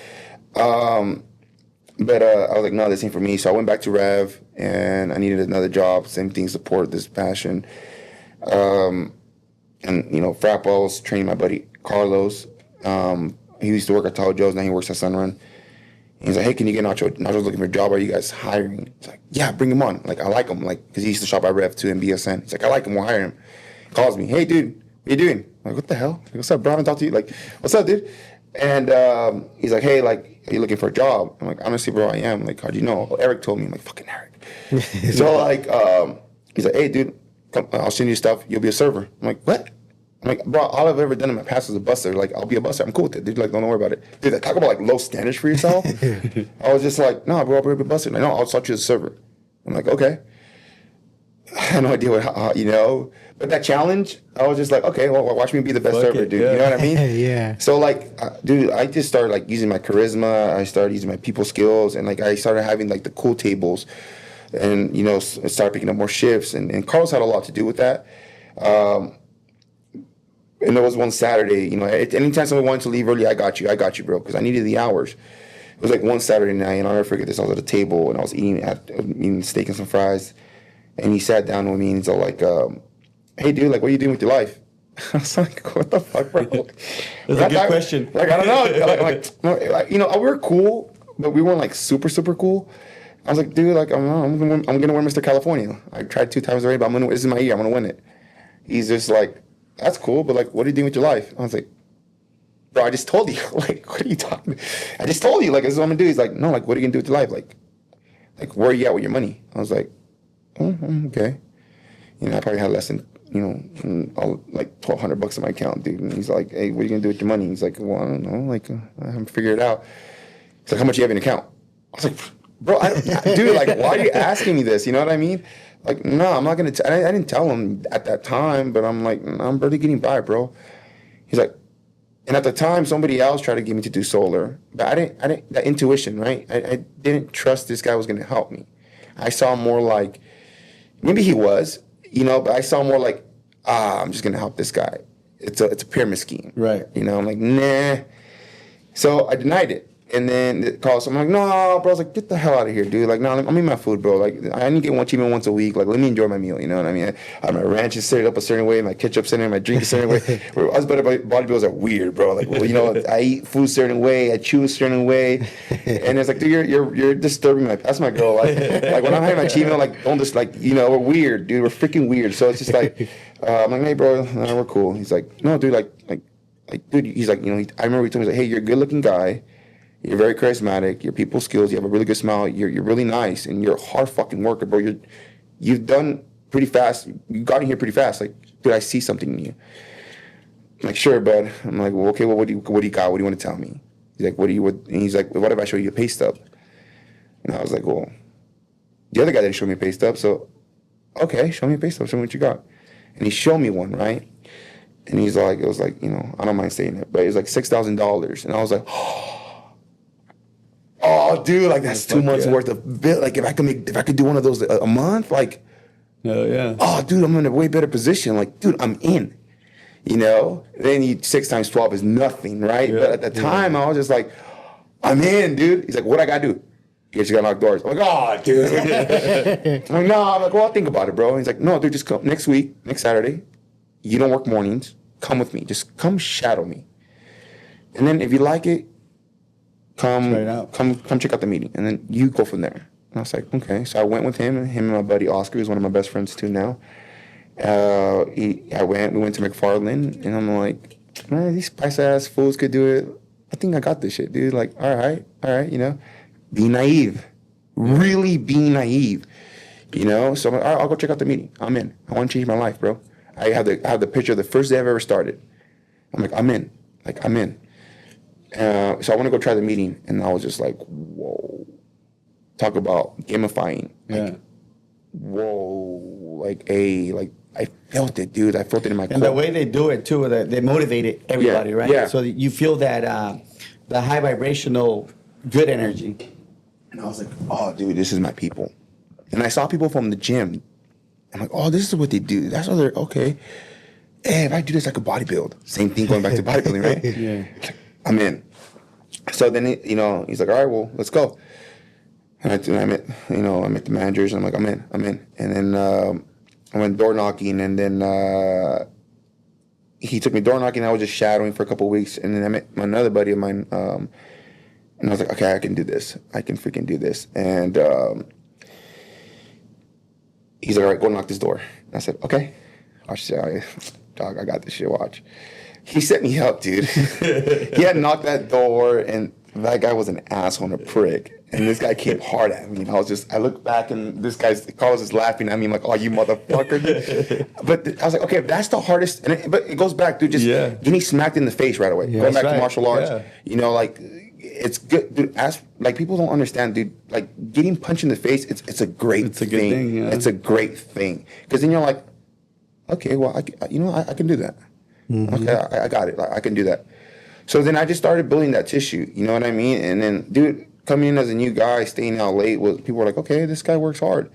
But I was like, no, this ain't for me. So I went back to Rev, and I needed another job. Same thing, support this passion. And, Frappo's training my buddy Carlos. He used to work at Tahoe Joe's. Now he works at Sunrun. He's like, hey, can you get Nacho? Nacho's looking for a job. Are you guys hiring? He's like, yeah, bring him on. Like, I like him. Like, because he used to shop at Rev too in BSN. He's like, I like him. We'll hire him. He calls me. Hey, dude, what you doing? I'm like, what the hell? Like, what's up, bro? I haven't talked to you. Like, what's up, dude? And he's like, hey, like, are you looking for a job? I'm like, honestly, bro, I am. Like, how'd you know? Well, Eric told me. I'm like, fucking Eric. So, like, he's like, hey, dude, come, I'll send you stuff. You'll be a server. I'm like, what? I'm like, bro, all I've ever done in my past is a buster. Like, I'll be a buster. I'm cool with it, dude. Like, don't worry about it. Dude, talk about, like, low standards for yourself. I was just like, no, bro, I'll be a buster. Like, no, I'll start you as a server. I'm like, okay. I had no idea how, But that challenge, I was just like, okay, well, watch me be the best server, dude. Yeah. You know what I mean? Yeah. So, like, dude, I just started, like, using my charisma. I started using my people skills. And, like, I started having, like, the cool tables. And, started picking up more shifts. And Carlos had a lot to do with that. And there was one Saturday, anytime somebody wanted to leave early, I got you, bro, because I needed the hours. It was like one Saturday night, and I'll never forget this. I was at a table, and I was eating steak and some fries, and he sat down with me, and he's all like, hey, dude, like, what are you doing with your life? I was like, what the fuck, bro? That's a good question. Like, I don't know. We were cool, but we weren't, like, super, super cool. I was like, dude, like, I'm going to win Mr. California. I tried 2 times already, but this is my year. I'm going to win it. He's just like, that's cool, but, like, what are you doing with your life? I was like, bro, I just told you. Like, what are you talking about? I just told you, like, this is what I'm going to do. He's like, no, like, what are you going to do with your life? Like, where are you at with your money? I was like, oh, okay. I probably had less than, like $1,200 in my account, dude. And he's like, hey, what are you going to do with your money? He's like, well, I don't know. Like, I haven't figured it out. He's like, how much do you have in your account? I was like, bro, dude, like, why are you asking me this? You know what I mean? Like, no, I'm not going to, I didn't tell him at that time, but I'm like, I'm barely getting by, bro. He's like, and at the time, somebody else tried to get me to do solar, but I didn't, that intuition, right? I didn't trust this guy was going to help me. I saw more like, maybe he was, but I saw more like, I'm just going to help this guy. It's a pyramid scheme. Right. I'm like, nah. So I denied it. And then it calls. I'm like, no, bro. I was like, get the hell out of here, dude. Like, no, I'm eating my food, bro. Like, I need to get one cheat meal once a week. Like, let me enjoy my meal. You know what I mean? My ranch is set up a certain way. My ketchup set in. My drink is a certain way. Us bodybuilders are weird, bro. Like, well, you know, I eat food a certain way. I chew a certain way. And it's like, dude, you're disturbing my. That's my girl. Like when I'm having my cheat meal, like, don't just like, you know, we're weird, dude. We're freaking weird. So it's just like, I'm like, hey, bro, no, we're cool. He's like, no, dude, like, dude. He's like, you know, I remember he told me, he's like, hey, you're a good-looking guy. You're very charismatic. Your people skills. You have a really good smile. You're really nice, and you're a hard fucking worker, bro. You've done pretty fast. You got in here pretty fast. Like, dude, I see something in you. I'm like, sure, bud. I'm like, well, okay. Well, what do you got? What do you want to tell me? He's like, and he's like, well, what if I show you a pay stub? And I was like, well, the other guy didn't show me a pay stub, so okay, show me a pay stub. Show me what you got. And he showed me one, right? And he's like, it was like, you know, I don't mind saying it, but it was like $6,000, and I was like, oh, dude, like that's 2 months worth of bill. Like if I could do one of those a month, like, oh yeah, oh, dude, I'm in a way better position. Like, dude, I'm in. You know, then 6 times 12 is nothing, right? Yeah, but at the time, I was just like, I'm in, dude. He's like, what I gotta do? You just gotta knock doors. I'm like, oh, dude. I'm like, no. I'm like, well, I'll think about it, bro. And he's like, no, dude, just come next week, next Saturday. You don't work mornings. Come with me. Just come shadow me. And then if you like it, come check out the meeting, and then you go from there. And I was like, okay. So I went with him and my buddy Oscar, who's one of my best friends too now. We went to McFarland, and I'm like, man, these spice ass fools could do it. I think I got this shit, dude. Like, all right, you know, be naive, really be naive, you know. So I'm like, all right, I'll go check out the meeting. I'm in. I want to change my life, bro. I have the picture of the first day I've ever started. I'm like, I'm in. So I want to go try the meeting, and I was just like, whoa. Talk about gamifying. Like, whoa. I felt it, dude. I felt it in my core. And the way they do it, too, they motivated everybody, right? Yeah. So you feel that the high vibrational good energy. And I was like, oh, dude, this is my people. And I saw people from the gym. I'm like, oh, this is what they do. That's what they're, okay. Hey, if I do this, I could bodybuild. Same thing going back to bodybuilding, right? Yeah. I'm in. So then, he's like, all right, well, let's go. And I met the managers, and I'm like, I'm in. And then I went door knocking, and then he took me door knocking. I was just shadowing for a couple of weeks, and then I met another buddy of mine, and I was like, okay, I can do this. I can freaking do this. And he's like, all right, go knock this door. And I said, okay. Dog, I got this shit, watch. He set me up, dude. He had knocked that door, and that guy was an asshole and a prick. And this guy came hard at me. And I looked back, and Carlos is laughing at me. I'm like, oh, you motherfucker. But I was like, okay, that's the hardest. But it goes back, dude, just getting smacked in the face right away. Going back to martial arts. Yeah. Like, it's good, dude. People don't understand, dude. Like, getting punched in the face, it's a great thing. Good thing, yeah. It's a great thing. Because then you're like, okay, well, I can do that. Mm-hmm. Okay, I got it. I can do that. So then I just started building that tissue. You know what I mean? And then, dude, coming in as a new guy, staying out late, people were like, okay, this guy works hard.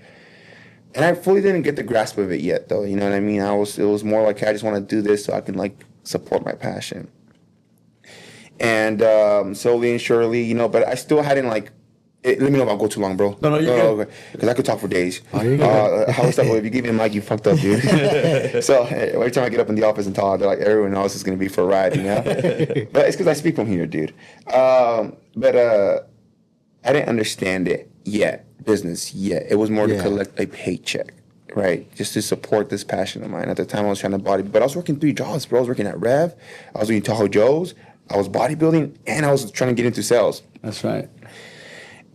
And I fully didn't get the grasp of it yet, though. You know what I mean? It was more like, hey, I just want to do this so I can, like, support my passion. And slowly and surely, but I still hadn't, like, let me know if I go too long, bro. No, you're good. Because I could talk for days. Oh, you're good. How is that? If you give me a mic, you fucked up, dude. So every time I get up in the office and talk, they're like, everyone else is going to be for a ride, you know? But it's because I speak from here, dude. But I didn't understand it yet, business yet. It was more to collect a paycheck, right? Just to support this passion of mine. At the time, I was trying to but I was working 3 jobs, bro. I was working at Rev. I was doing Tahoe Joe's. I was bodybuilding, and I was trying to get into sales. That's right.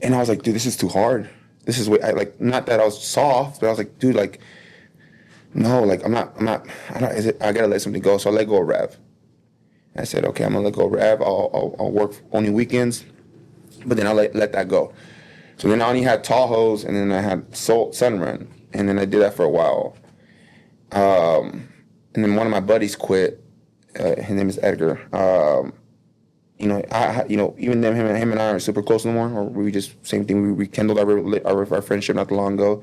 And I was like, dude, this is too hard. This is what not that I was soft, but I was like, dude, like, no, like, I gotta let something go. So I let go of Rev. I said, okay, I'm gonna let go of Rev. I'll work only weekends, but then I'll let that go. So then I only had Tahoe's, and then I had Sunrun, and then I did that for a while. And then one of my buddies quit. His name is Edgar. Even them, him and I aren't super close no more. Or we just same thing. We rekindled our friendship not too long ago.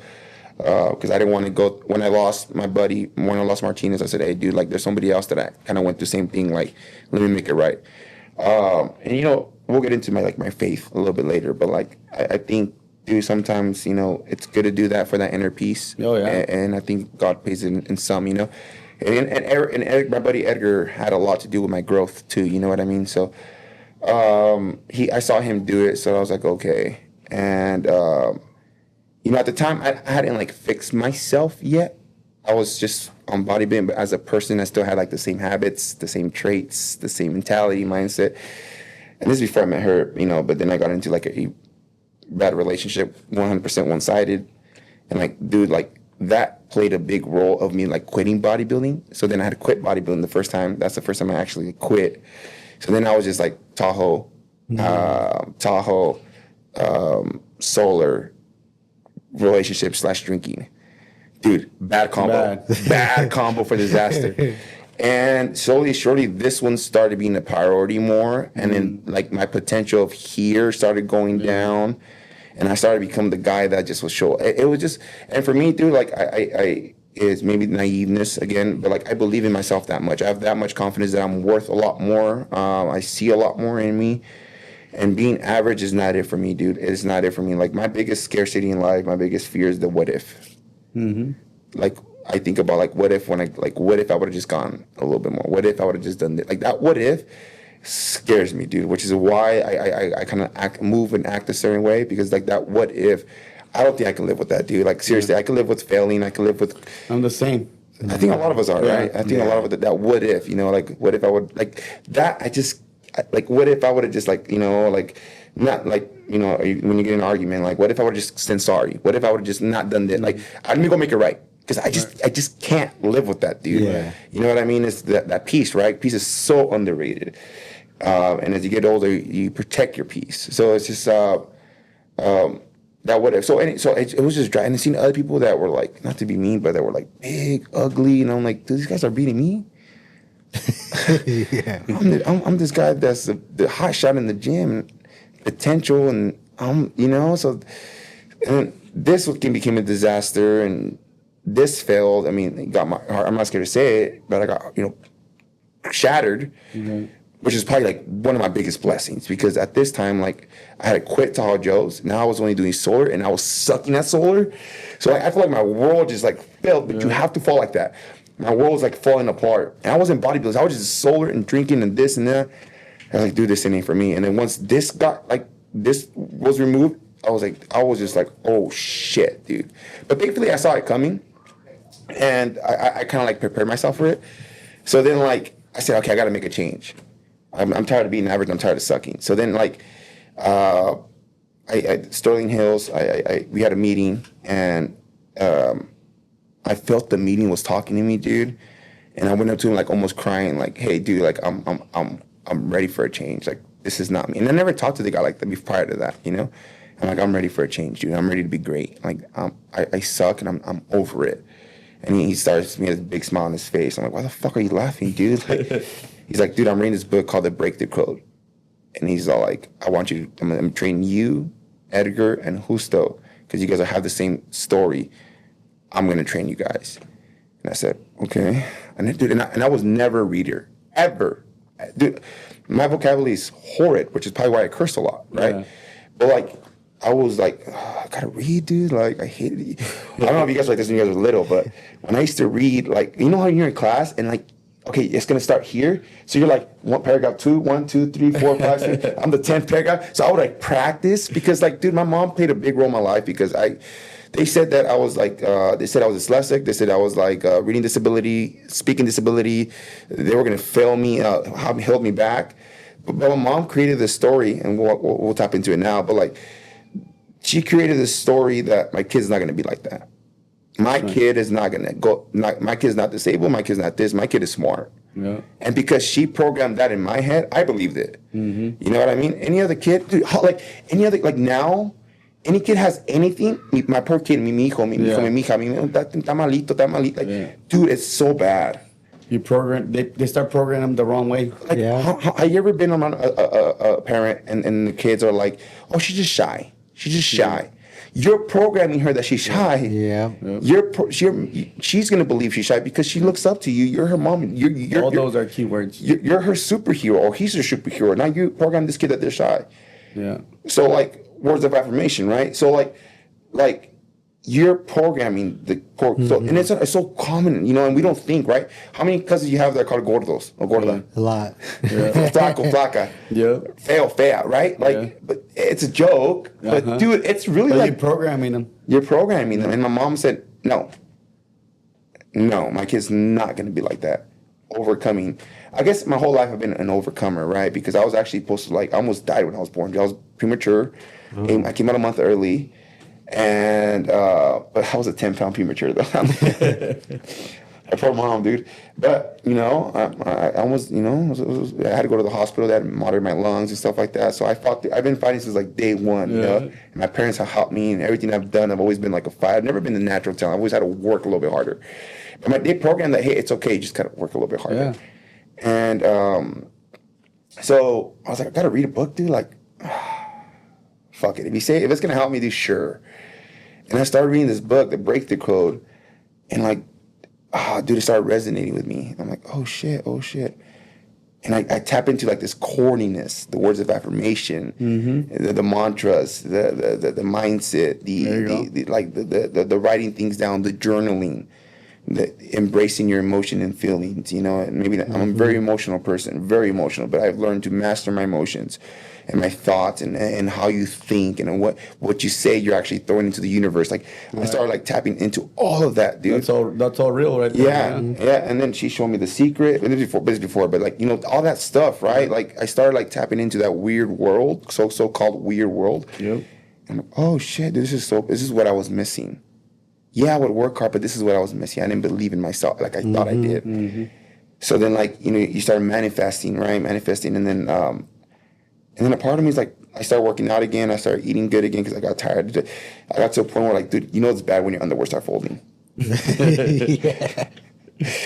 Because I didn't want to go when I lost my buddy, when I lost Martinez. I said, hey, dude, like, there's somebody else that I kind of went through the same thing. Like, let me make it right. And you know, we'll get into my faith a little bit later, but like I think, dude, sometimes, you know, it's good to do that for that inner peace. Oh, yeah. And I think God pays in some, you know. And my buddy Edgar had a lot to do with my growth too. You know what I mean? So, I saw him do it, so I was like, okay. And you know, at the time, I hadn't like fixed myself yet. I was just on bodybuilding, but as a person, I still had like the same habits, the same traits, the same mentality, mindset. And this is before I met her, you know. But then I got into like a bad relationship, 100% one-sided, and like, dude, like that played a big role of me like quitting bodybuilding. So then I had to quit bodybuilding the first time. That's the first time I actually quit. So then I was just like Tahoe, solar, relationship / drinking. Dude, bad combo. Bad combo for disaster. And slowly, shortly, this one started being a priority more. And then like my potential of here started going down. And I started to become the guy that just was show. It was just, and for me, dude, like I is maybe naiveness again, but like I believe in myself that much. I have that much confidence that I'm worth a lot more. I see a lot more in me. And being average is not it for me, dude. It's not it for me. Like my biggest scarcity in life, my biggest fear is the what if. Mm-hmm. Like I think about like what if what if I would have just gone a little bit more? What if I would have just done this? Like that what if scares me, dude, which is why I kind of move and act a certain way, because like that what if, I don't think I can live with that, dude. Like seriously, I can live with failing. I can live with. I'm the same. I think a lot of us are, right? I think a lot of it, that what if, you know, like what if I would like that? Like what if I would have just like, you know, like not like, you know, when you get in an argument, like what if I would have just said sorry? What if I would have just not done that? Like let me go make it right. Because I just can't live with that, dude. Yeah. You know what I mean? It's that peace, right? Peace is so underrated. And as you get older, you protect your peace. So it's just that what if. So it was just dry. And I seen other people that were like, not to be mean, but that were like big, ugly, and I'm like, dude, these guys are beating me. Yeah. I'm this guy that's the hot shot in the gym, potential, and you know. So and this became a disaster, and this failed. I mean, it got my heart. I'm not scared to say it, but I got, you know, shattered. Mm-hmm. Which is probably like one of my biggest blessings, because at this time, like I had to quit Tahoe Joe's. Now I was only doing solar, and I was sucking at solar. So I feel like my world just like failed, but you have to fall like that. My world was like falling apart. And I wasn't bodybuilding. I was just solar and drinking and this and that. I was like, dude, this ain't for me. And then once this was removed, I was just like, oh shit, dude. But thankfully I saw it coming, and I kind of like prepared myself for it. So then like I said, okay, I got to make a change. I'm tired of being average. I'm tired of sucking. So then, like, Sterling Hills, we had a meeting, and I felt the meeting was talking to me, dude. And I went up to him like almost crying, like, "Hey, dude, like I'm ready for a change. Like this is not me." And I never talked to the guy like that prior to that, you know. I'm like, I'm ready for a change, dude. I'm ready to be great. Like I suck, and I'm over it. And he starts me with a big smile on his face. I'm like, why the fuck are you laughing, dude? Like. He's like, dude, I'm reading this book called The Breakthrough Code. And he's all like, I'm going to train you, Edgar, and Justo, because you guys have the same story. I'm going to train you guys. And I said, okay. And dude, and I was never a reader, ever. Dude, my vocabulary is horrid, which is probably why I curse a lot, right? Yeah. But like, I was like, oh, I gotta read, dude. Like, I hated it. I don't know if you guys were like this when you guys were little, but when I used to read, like, you know how you're in class and like, okay, it's gonna start here. So you're like paragraph 2, 1, 2, 3, 4, 5, 6. I'm the 10th paragraph. So I would like practice, because like, dude, my mom played a big role in my life, because they said that I was like, they said I was dyslexic. They said I was like reading disability, speaking disability. They were gonna fail me, held me back. But my mom created this story, and we'll tap into it now. But like, she created this story that my kid's not gonna be like that. My kid is not gonna go. My kid's not disabled. My kid's not this. My kid is smart. Yeah. And because she programmed that in my head, I believed it. Mm-hmm. You know what I mean? Any other kid, dude, like now, any kid has anything. My poor kid, mi hijo, mi hija, está malito. Like, dude, it's so bad. You program. They start programming them the wrong way. Like, have you ever been around a parent and the kids are like, oh, she's just shy. She's just shy. You're programming her that she's shy. Yeah. She's gonna believe she's shy because she looks up to you. You're her mom. All those are keywords. You're her superhero, or he's her superhero. Now you program this kid that they're shy. Yeah. So like words of affirmation, right? So like you're programming the core. So, and it's so common, you know, and we don't think, right? How many cousins you have that are called gordos or gorda? A lot. Flaco, flaca. Yeah. Fea, right? Like, but it's a joke. But dude, it's really But like you're programming them. you're programming them. And my mom said, no, my kid's not going to be like that. Overcoming. I guess my whole life I've been an overcomer, right? Because I was actually supposed to, like, I almost died when I was born. I was premature. I came out a month early. And, but I was a 10-pound premature, though. My poor mom, dude. But, you know, I almost, you know, I had to go to the hospital. They had to monitor my lungs and stuff like that. So I've been fighting since like day one, you know. And my parents have helped me, and everything I've done, I've always been like a fight. I've never been the natural talent. I've always had to work a little bit harder. But they programmed that, hey, it's okay, just gotta work a little bit harder. Yeah. And so I was like, I gotta read a book, dude. Like, fuck it. If it's gonna help me, dude, sure. And I started reading this book, The Breakthrough Code, and like, dude, it started resonating with me. I'm like, oh shit. And I tap into like this corniness, the words of affirmation, the mantras, the mindset, the writing things down, the journaling, the embracing your emotion and feelings, you know. And maybe I'm a very emotional person, very emotional, but I've learned to master my emotions and my thoughts and how you think and what you say you're actually throwing into the universe. Like I started like tapping into all of that, dude. That's all real right there. Yeah. And then she showed me The Secret. And this was before, but like, you know, all that stuff, right? Like I started like tapping into that weird world, so-called weird world. Yep. I'm like, oh shit, this is what I was missing. Yeah, I would work hard, but this is what I was missing. I didn't believe in myself like I thought I did. So then like, you know, you start manifesting, right? And then a part of me is like, I started working out again. I started eating good again because I got tired. I got to a point where like, dude, you know it's bad when your underwear start folding. Yeah.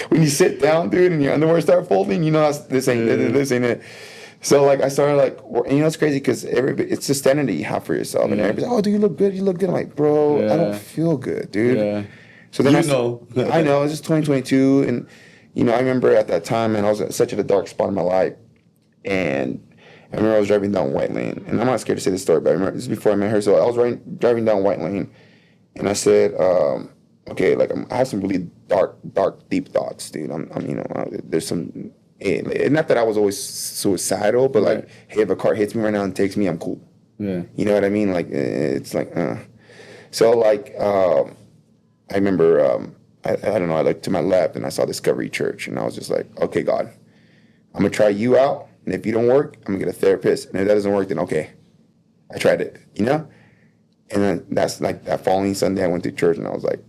When you sit down, dude, and your underwear start folding, you know this ain't it. So like I started like, and you know it's crazy because it's the standard that you have for yourself, and everybody's like, oh, do you look good? You look good. I'm like, bro, I don't feel good, dude. Yeah. So then I know it's just 2022, and you know I remember at that time, and I was at such a dark spot in my life, and I remember I was driving down White Lane, and I'm not scared to say this story, but I remember this is before I met her. So I was driving down White Lane, and I said, okay, like I have some really dark, deep thoughts, dude. I'm you know, there's some. Not that I was always suicidal, but like, hey, if a car hits me right now and takes me, I'm cool. Yeah. You know what I mean? Like, it's like, So like, I remember, I don't know, I looked to my left and I saw Discovery Church, and I was just like, okay, God, I'm gonna try you out, and if you don't work, I'm gonna get a therapist, and if that doesn't work, then okay, I tried it, you know? And then that's like that following Sunday, I went to church, and I was like,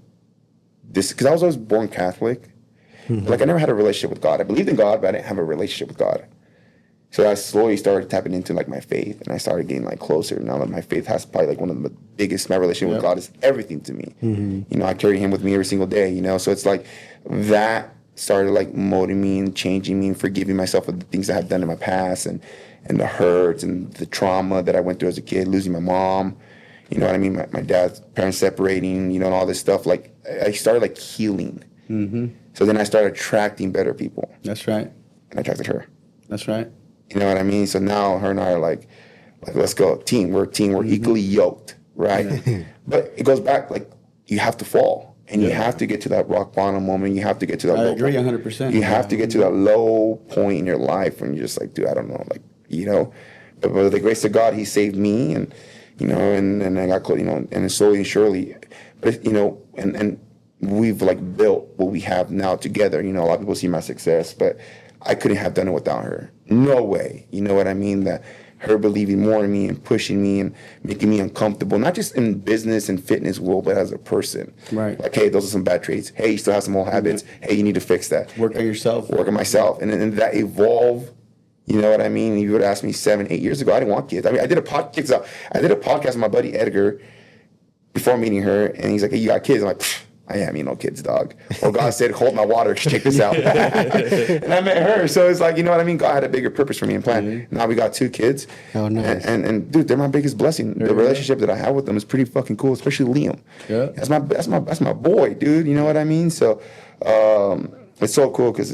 because I was always born Catholic. Like I never had a relationship with God. I believed in God, but I didn't have a relationship with God. So I slowly started tapping into like my faith, and I started getting like closer. Now that my faith has probably like one of the biggest, my relationship with God is everything to me. You know, I carry Him with me every single day. You know, so it's like that started like molding me and changing me and forgiving myself for the things I have done in my past and the hurts and the trauma that I went through as a kid, losing my mom. You know what I mean? My dad's parents separating. You know, and all this stuff. Like I started like healing. So then I started attracting better people. That's right. And I attracted her. That's right. You know what I mean? So now her and I are like let's go, team. We're equally yoked, right? But it goes back, like, you have to fall. And you have to get to that rock bottom moment. You have to get to that I agree 100%. You have to get to that low point in your life when you're just like, dude, I don't know. Like, you know. But by the grace of God, He saved me. And, you know, and I got close, you know, and slowly and surely. But, you know, and we've like built what we have now together. You know, a lot of people see my success, but I couldn't have done it without her. No way. You know what I mean? That her believing more in me and pushing me and making me uncomfortable, not just in business and fitness world, but as a person. Right. Like, hey, those are some bad traits. Hey, you still have some old habits. Hey, you need to fix that. Work on yourself. Work on myself. And then that evolve. You know what I mean? You would ask me 7-8 years ago, I didn't want kids. I mean, I did a podcast with my buddy Edgar before meeting her, and he's like, hey, you got kids? I'm like, I am, kids, dog. Well, God said, hold my water. Check this out. And I met her. So it's like, you know what I mean? God had a bigger purpose for me and plan. Mm-hmm. Now we got 2 kids. Oh, nice. And dude, they're my biggest blessing. The relationship that I have with them is pretty fucking cool, especially Liam. Yeah. That's my boy, dude. You know what I mean? So it's so cool because,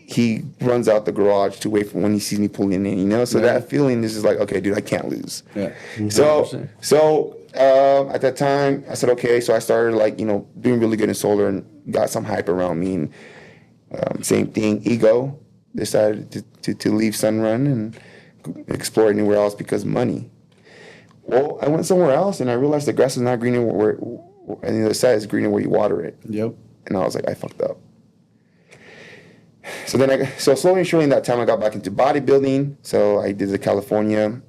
he runs out the garage to wait for when he sees me pulling in, So that feeling is just like, okay, dude, I can't lose. Yeah. So at that time, I said, okay. So I started doing really good in solar and got some hype around me. And same thing, ego. Decided to leave Sunrun and explore anywhere else because money. Well, I went somewhere else and I realized the grass is not greener where, and the other side is greener where you water it. Yep. And I was like, I fucked up. So slowly and surely in that time, I got back into bodybuilding. So I did the California,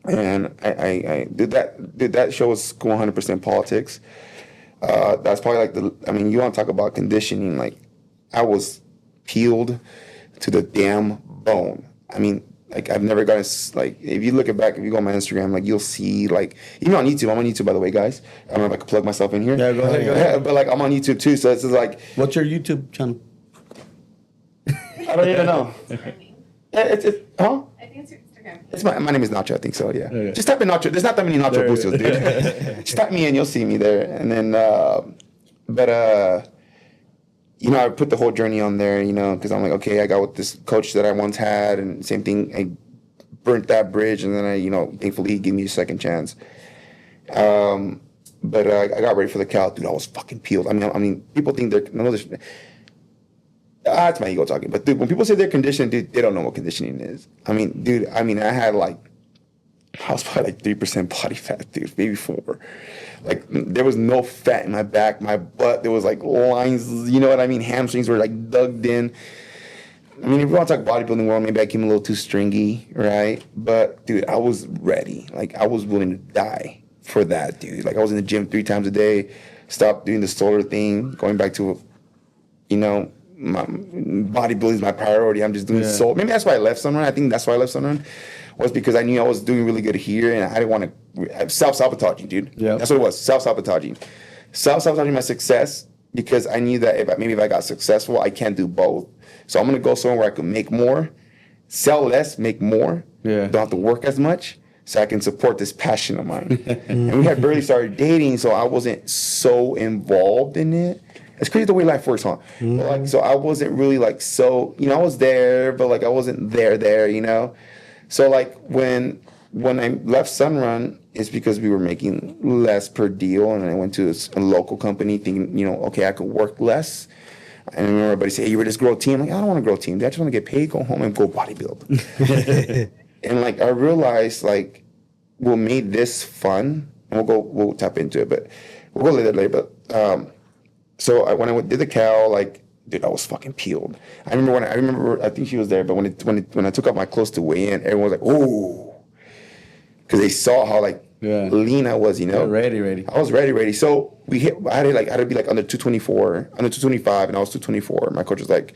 and I did that. That show was 100% politics. That's probably you want to talk about conditioning? Like, I was peeled to the damn bone. I've never gotten, if you look back, if you go on my Instagram, you'll see, even on YouTube. I'm on YouTube, by the way, guys. I don't know if I can plug myself in here. Yeah, go ahead. But I'm on YouTube too, so it's just like. What's your YouTube channel? I don't even know. Huh? I think it's your Instagram. It's my name is Nacho, I think so, yeah. Okay. Just type in Nacho. There's not that many Nacho boostos, dude. Just type me in, you'll see me there. And then, I put the whole journey on there, because I'm like, okay, I got with this coach that I once had, and same thing, I burnt that bridge, and then thankfully he gave me a second chance. But I got ready for the Cal. Dude, I was fucking peeled. People think that's my ego talking. But dude, when people say they're conditioned, dude, they don't know what conditioning is. I had I was probably 3% body fat, dude, maybe 4. There was no fat in my back, my butt. There was lines, you know what I mean? Hamstrings were dug in. If you want to talk bodybuilding world, maybe I came a little too stringy, right? But dude, I was ready. I was willing to die for that, dude. I was in the gym 3 times a day, stopped doing the solar thing, going back to, my bodybuilding is my priority. I'm just doing soul. Maybe that's why I left Sunrun. I think that's why I left Sunrun, was because I knew I was doing really good here, and I didn't want to self-sabotaging, dude. Yeah, that's what it was. Self-sabotaging my success, because I knew that if I got successful, I can't do both. So I'm gonna go somewhere where I can make more, sell less, make more. Yeah, don't have to work as much, so I can support this passion of mine. And we had barely started dating, so I wasn't so involved in it. It's crazy the way life works, huh? Mm-hmm. So I wasn't really I was there, but I wasn't there. So when I left Sunrun, it's because we were making less per deal, and I went to a local company thinking, okay, I could work less. And I remember everybody say, hey, you ready to grow a team? I don't want to grow a team. I just want to get paid, go home, and go bodybuild. And I realized we'll make this fun, and we'll tap into it, but we'll go later. But so when I did the Cal, dude, I was fucking peeled. I remember I think she was there, but when I took off my clothes to weigh in, everyone was like, "Ooh," because they saw how lean I was, Yeah, ready. I was ready. So I had to be under 224, under 225, and I was 224. My coach was like,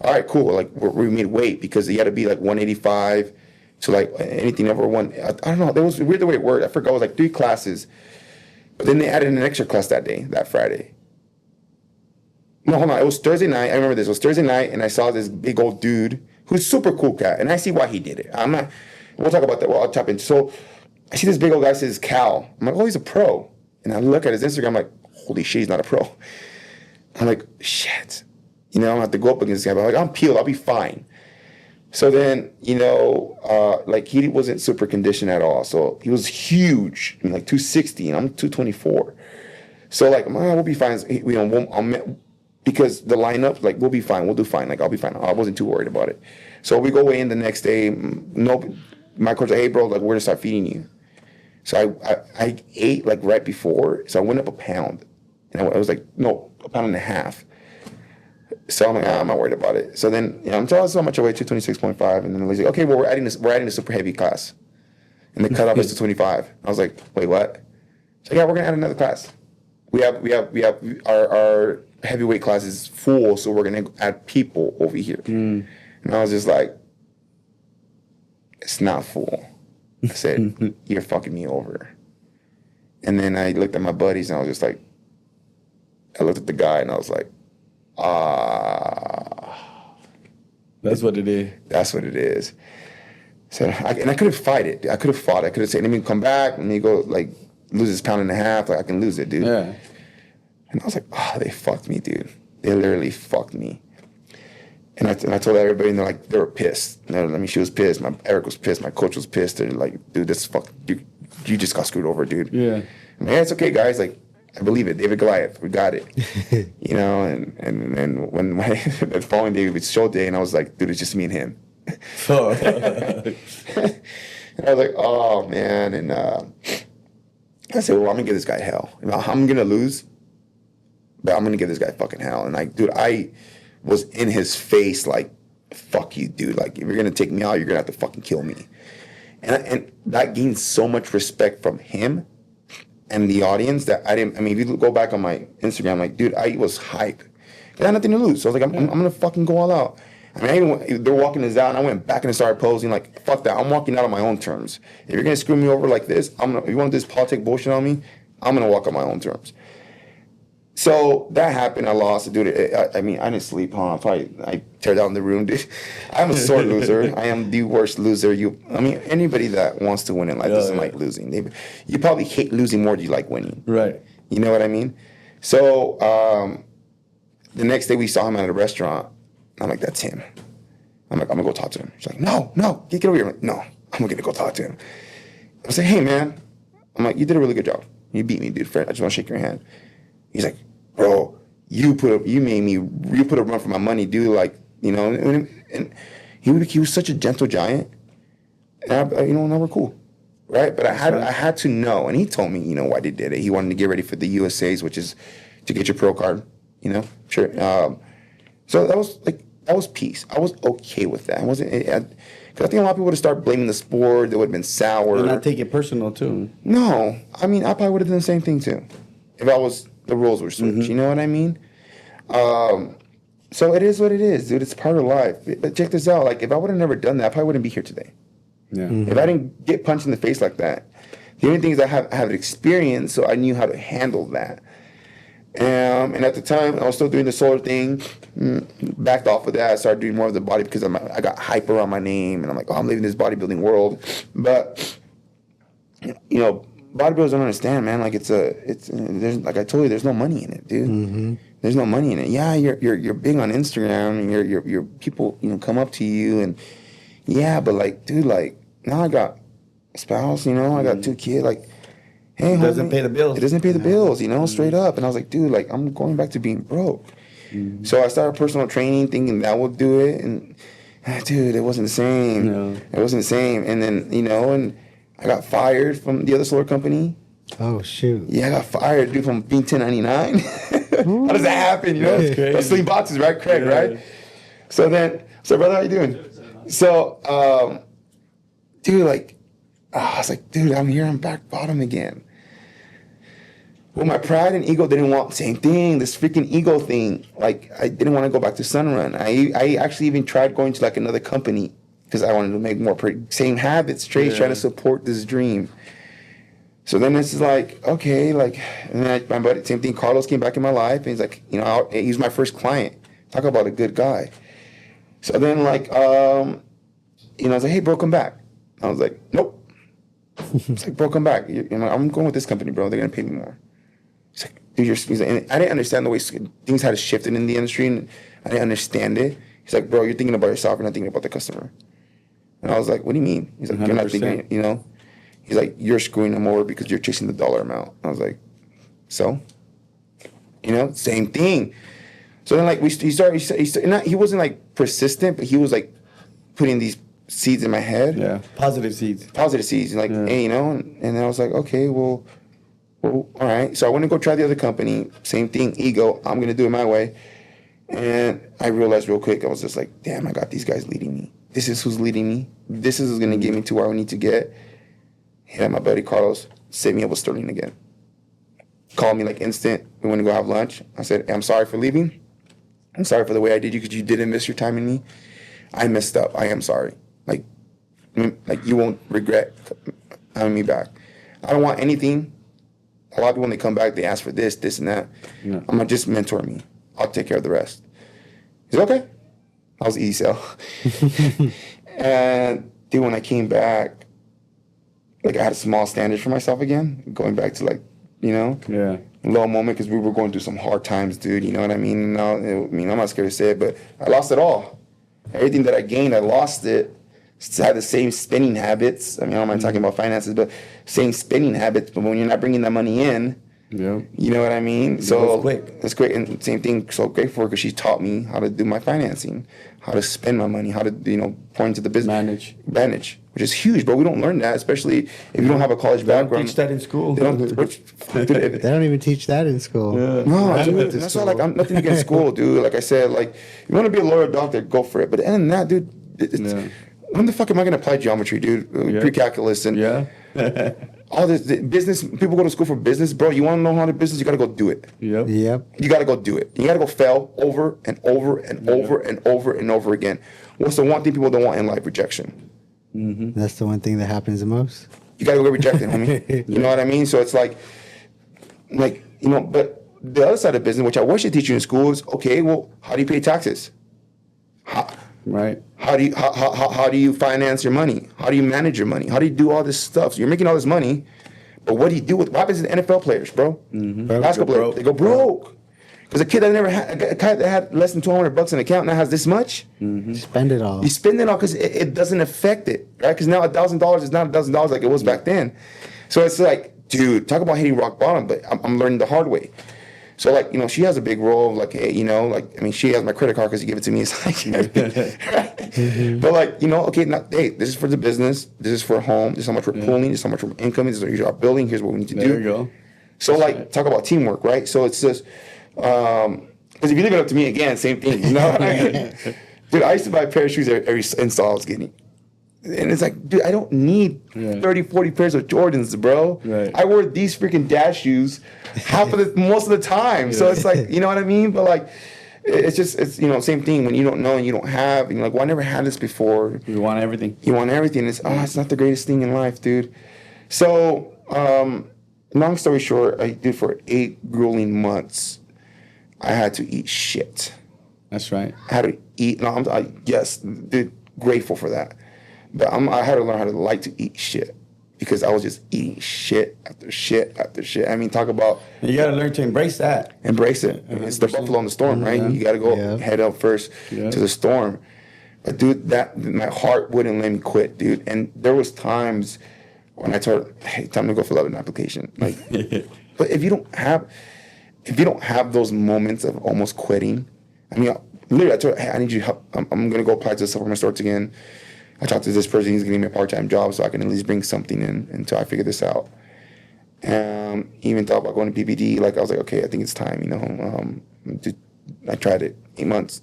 "All right, cool." We made weight because you had to be 185 to anything over one. I don't know. That was weird the way it worked. I forgot. It was 3 classes, but then they added an extra class that Friday. No, hold on. It was Thursday night. I remember this. It was Thursday night, and I saw this big old dude who's super cool cat, and I see why he did it. We'll talk about that. Well, I'll tap in. So I see this big old guy says Cal. I'm like, oh, he's a pro. And I look at his Instagram. I'm like, holy shit, he's not a pro. I'm like, shit. I'm gonna have to go up against this guy. But I'm peeled. I'll be fine. So then, he wasn't super conditioned at all. So he was huge. 260, and I'm 224. So we'll be fine. Because the lineup, we'll be fine. We'll do fine. I'll be fine. I wasn't too worried about it. So we go in the next day. My coach said, hey, bro, we're going to start feeding you. So I ate, right before. So I went up a pound. And I was no, a pound and a half. So I'm I'm not worried about it. So then, I'm telling us how much I weigh, 226.5. And then he's like, okay, well, we're adding a super heavy class. And the cutoff is 225. I was like, wait, what? So yeah, we're going to add another class. We have our heavyweight class is full, so we're gonna add people over here. And I was just like, it's not full. I said, you're fucking me over. And then I looked at my buddies and I was just like, I looked at the guy and I was like, That's what it is. that's what it is. So, and I couldn't fight it. I could have fought. I could have said, let me come back. Let me go, like, lose this pound and a half. Like, I can lose it, dude. Yeah. And I was like, they fucked me, dude. They literally fucked me. And I told everybody, and they're like, they were pissed. She was pissed. Eric was pissed. My coach was pissed. They're like, dude, you just got screwed over, dude. Yeah. I'm like, it's okay, guys. Like, I believe it. David Goliath, we got it. You know, and when the following day was show day, and I was like, dude, it's just me and him. And I was like, oh man. And I said, well, I'm gonna give this guy hell. I'm gonna lose, but I'm gonna give this guy fucking hell. And like, dude, I was in his face like, fuck you, dude. Like, if you're gonna take me out, you're gonna have to fucking kill me. And that gained so much respect from him and the audience that I didn't. I mean, if you go back on my Instagram, like, dude, I was hype. I had nothing to lose. So I was like, I'm gonna fucking go all out. I mean, they're walking us out, and I went back and started posing like, fuck that. I'm walking out on my own terms. If you're gonna screw me over like this, if you want this politic bullshit on me, I'm gonna walk on my own terms. So that happened. I lost, dude. I mean, I didn't sleep, huh? I tear down the room, dude. I'm a sore loser. I am the worst loser. I mean, anybody that wants to win in life doesn't like losing. You probably hate losing more than you like winning. Right. You know what I mean? So the next day we saw him at a restaurant. I'm like, that's him. I'm like, I'm gonna go talk to him. She's like, no, get over here. I'm like, no, I'm gonna go talk to him. I was like, hey man, I'm like, you did a really good job. You beat me, dude. I just want to shake your hand. He's like, bro, you put a run for my money, dude. Like, you know, and he was such a gentle giant. And now we're cool, right? But I had to know, and he told me, you know, why they did it. He wanted to get ready for the USAs, which is to get your pro card. You know, sure. So that was peace. I was okay with that. I wasn't. Because I think a lot of people would have started blaming the sport. They would have been sour. And not take it personal too. No, I mean, I probably would have done the same thing too, if the roles were switched. Mm-hmm. You know what I mean? So it is what it is, dude. It's part of life. But check this out. Like, if I would have never done that, I probably wouldn't be here today. Yeah. Mm-hmm. If I didn't get punched in the face like that, the only thing is I have experience, so I knew how to handle that. And at the time, I was still doing the solar thing. Backed off of that. I started doing more of the body because I got hype around my name, and I'm like, oh, I'm living this bodybuilding world. But you know, bodybuilders don't understand, man. Like, there's like I told you, there's no money in it, dude. Mm-hmm. There's no money in it. Yeah, you're big on Instagram, and your people, you know, come up to you, and yeah, but like, dude, like, now I got a spouse, you know, I got 2 kids, like. Hey, it doesn't pay the bills. It doesn't pay the bills, you know, straight up. And I was like, dude, like, I'm going back to being broke. Mm-hmm. So I started personal training, thinking that would do it. And, dude, it wasn't the same. No. It wasn't the same. And then, you know, and I got fired from the other solar company. Oh, shoot. Yeah, I got fired, dude, from being 1099. How does that happen, you know? That's crazy. Sleep boxes, right? Craig, yeah. Right? So brother, how you doing? So, dude, like, I was like, dude, I'm here. I'm back bottom again. Well, my pride and ego didn't want the same thing. This freaking ego thing. Like, I didn't want to go back to Sunrun. I actually even tried going to like another company because I wanted to make more same habits, traits, trying to support this dream. So then this is like, okay, like, and then my buddy, same thing. Carlos came back in my life, and he's like, you know, he's my first client. Talk about a good guy. So then, like, you know, I was like, hey, bro, come back. I was like, nope. It's like, bro, come back. You know, I'm going with this company, bro. They're gonna pay me more. He's like, dude, he's like, and I didn't understand the way things had shifted in the industry, and I didn't understand it. He's like, bro, you're thinking about yourself, you're not thinking about the customer. And I was like, what do you mean? He's like, 100%. You're not thinking, you know. He's like, you're screwing them over because you're chasing the dollar amount. I was like, so, you know, same thing. So then, like, he wasn't like persistent, but he was like putting these seeds in my head. Yeah, positive seeds. And like, hey, you know, and then I was like, okay, well, all right. So I went to go try the other company. Same thing, ego. I'm gonna do it my way. And I realized real quick, I was just like, damn, I got these guys leading me. This is who's leading me. This is who's gonna get me to where I need to get. Yeah, my buddy Carlos set me up with Sterling again. Called me like instant. We went to go have lunch. I said, I'm sorry for leaving. I'm sorry for the way I did you because you didn't miss your time in me. I messed up. I am sorry. Like you won't regret having me back. I don't want anything a lot of people when they come back, they ask for this, and that. Yeah. I'm like, just mentor me. I'll take care of the rest. He's okay. I was easy sell. And dude, when I came back, like I had a small standard for myself again, going back to like, you know, Yeah. low moment because we were going through some hard times, dude. You know what I mean? No, I'm not scared to say it, but I lost it all. Everything that I gained, I lost it. Still had the same spending habits. I mean, I don't mind talking about finances, but same spending habits. But when you're not bringing that money in, Yeah. you know what I mean? It So goes quick. it's great. And same thing, so grateful for her because she taught me how to do my financing, how to spend my money, how to, you know, pour into the business. Manage, which is huge, but we don't learn that, especially if you don't have a college They don't background. teach that in school. They don't. They don't even teach that in school. Yeah. No, I dude, went to that's not like I'm nothing against school, dude. Like I said, like you want to be a lawyer, doctor, go for it. But other than that, dude, when the fuck am I gonna apply geometry, dude? Pre-calculus and all this business. People go to school for business, bro. You want to know how to business? You gotta go do it. Yep. Yep. You gotta go do it. You gotta go fail over and over and over and over and over again. What's the one thing people don't want in life? Rejection. That's the one thing that happens the most. You gotta go get rejected, homie. You know what I mean? So it's like, you know, but the other side of business, which I wish they teach you in school, is okay. Well, how do you pay taxes? Right. How do you finance your money? How do you manage your money? How do you do all this stuff? So you're making all this money, but what do you do with? What happens to the NFL players, bro? Basketball players, they go broke. Because a kid that never had a guy that had less than $200 in an account now has this much. Spend it all. You spend it all because it doesn't affect it, right? Because now $1,000 is not $1,000 like it was back then. So it's like, dude, talk about hitting rock bottom. But I'm learning the hard way. So like, you know, she has a big role. Like, hey, you know, like I mean, she has my credit card because you give it to me. It's like, right? But like, you know, okay, now, hey, this is for the business. This is for home. This is how much we're pulling. This is how much we're income. This is our building. Here's what we need to do. There you go. So like, talk about teamwork, right? So it's just, because if you leave it up to me again, same thing. You know what I mean? Dude, I used to buy a pair of shoes every install I was getting. And it's like, dude, I don't need 30, 40 pairs of Jordans, bro. Right. I wear these freaking Dash shoes most of the time. So it's like, you know what I mean? But like, it's you know, same thing when you don't know and you don't have, and you're like, well, I never had this before. You want everything. You want everything. It's not the greatest thing in life, dude. So, long story short, I did for 8 grueling months. I had to eat shit. That's right. I had to eat. No, yes, dude, grateful for that. But I had to learn how to like to eat shit because I was just eating shit after shit after shit. I mean, talk about You got to learn to embrace that. embrace it. It's the buffalo in the storm, right? You got to go head up first to the storm. But dude, my heart wouldn't let me quit, dude. And there was times when I told her, hey, time to go fill out an application. Like, but if you don't have those moments of almost quitting, I mean, literally, I told her, hey, I need you help. I'm gonna go apply to the supplement stores again. I talked to this person. He's gonna give me a part-time job so I can at least bring something in until I figure this out. Even thought about going to PPD. Like I was like, okay, I think it's time. You know, I tried it 8 months.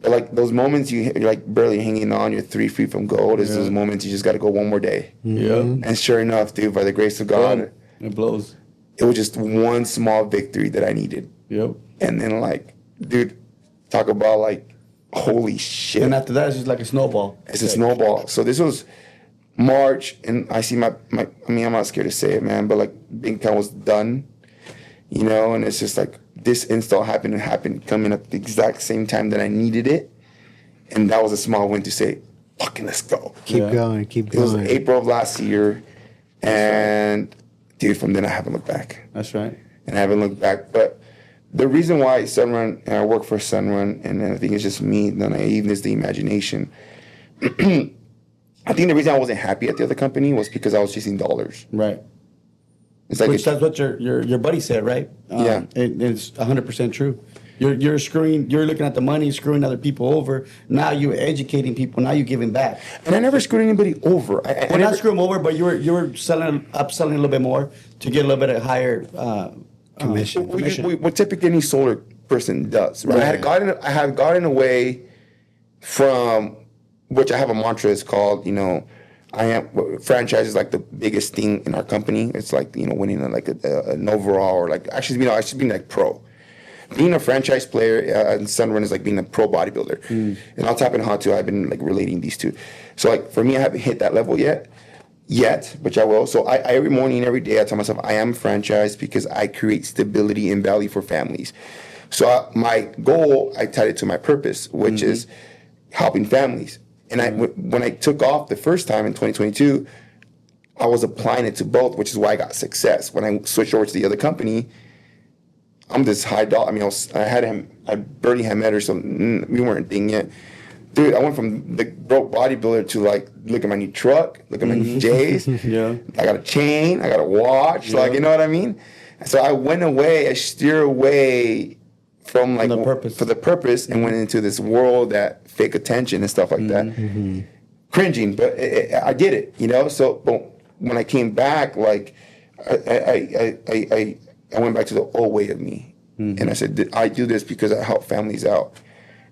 But like those moments you're like barely hanging on, you're 3 feet from gold. Is those moments you just got to go one more day. Yeah. And sure enough, dude, by the grace of God, It blows. it was just one small victory that I needed. Yep. And then like, dude, talk about like, holy shit. And after that, it's just like a snowball. It's a snowball. So this was March, and I see my I mean, I'm not scared to say it, man, but like bank account was done, you know, and it's just like this install happened coming at the exact same time that I needed it. And that was a small win to say, fucking let's go. Keep going. It was April of last year, and dude, from then I haven't looked back. That's right. And I haven't looked back. But the reason why Sunrun, and I work for Sunrun, and I think it's just me, the naiveness, the imagination. I think the reason I wasn't happy at the other company was because I was chasing dollars. Right. It's like Which that's what your buddy said, right? Yeah. It's 100% true. You're looking at the money, screwing other people over. Now you're educating people. Now you're giving back. And I never screwed anybody over. I Well, never not screw them over, but you were upselling a little bit more to get a little bit of higher commission. what typically any solar person does, right? I had gotten away from, which I have a mantra. It's called, you know, franchise is like the biggest thing in our company. It's like, you know, winning an overall, or like actually, you know, I should be like pro. Being a franchise player in Sunrun is like being a pro bodybuilder. And I'll tap in hot too. I've been like relating these two. So like for me, I haven't hit that level yet. yet, which I will. So I every morning, every day, I tell myself I am franchised because I create stability and value for families. So my goal, I tied it to my purpose, which is helping families. And when I took off the first time in 2022, I was applying it to both, which is why I got success. When I switched over to the other company, I'm this high dollar. I mean, I barely had met her, so we weren't a thing yet. Dude, I went from the broke bodybuilder to like, look at my new truck, look at my new J's. Yeah. I got a chain, I got a watch, Yeah. like, you know what I mean? So I went away, I steered away from like for the purpose and went into this world that fake attention and stuff like that. Cringing, but I did it, you know? So but when I came back, like, I went back to the old way of me. And I said, I do this because I help families out.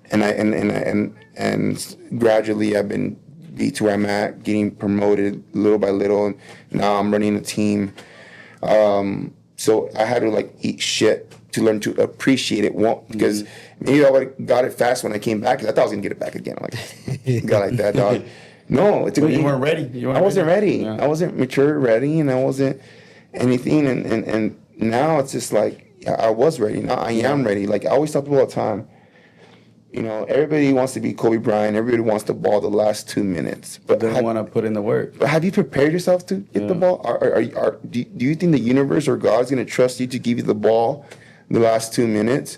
And gradually I've been to where I'm at, getting promoted little by little, and now I'm running a team. So I had to like eat shit to learn to appreciate it. Because maybe I would have got it fast when I came back, because I thought I was gonna get it back again. I'm like, got like that, dog. No, it took me. You weren't ready. I wasn't ready. Yeah. I wasn't mature, ready, and I wasn't anything. And now it's just like I was ready. Now I am ready. Like I always tell people all the time. You know, everybody wants to be Kobe Bryant. Everybody wants the ball the last 2 minutes, But they don't want to put in the work. But have you prepared yourself to get the ball? Do you think the universe or God's going to trust you to give you the ball the last 2 minutes?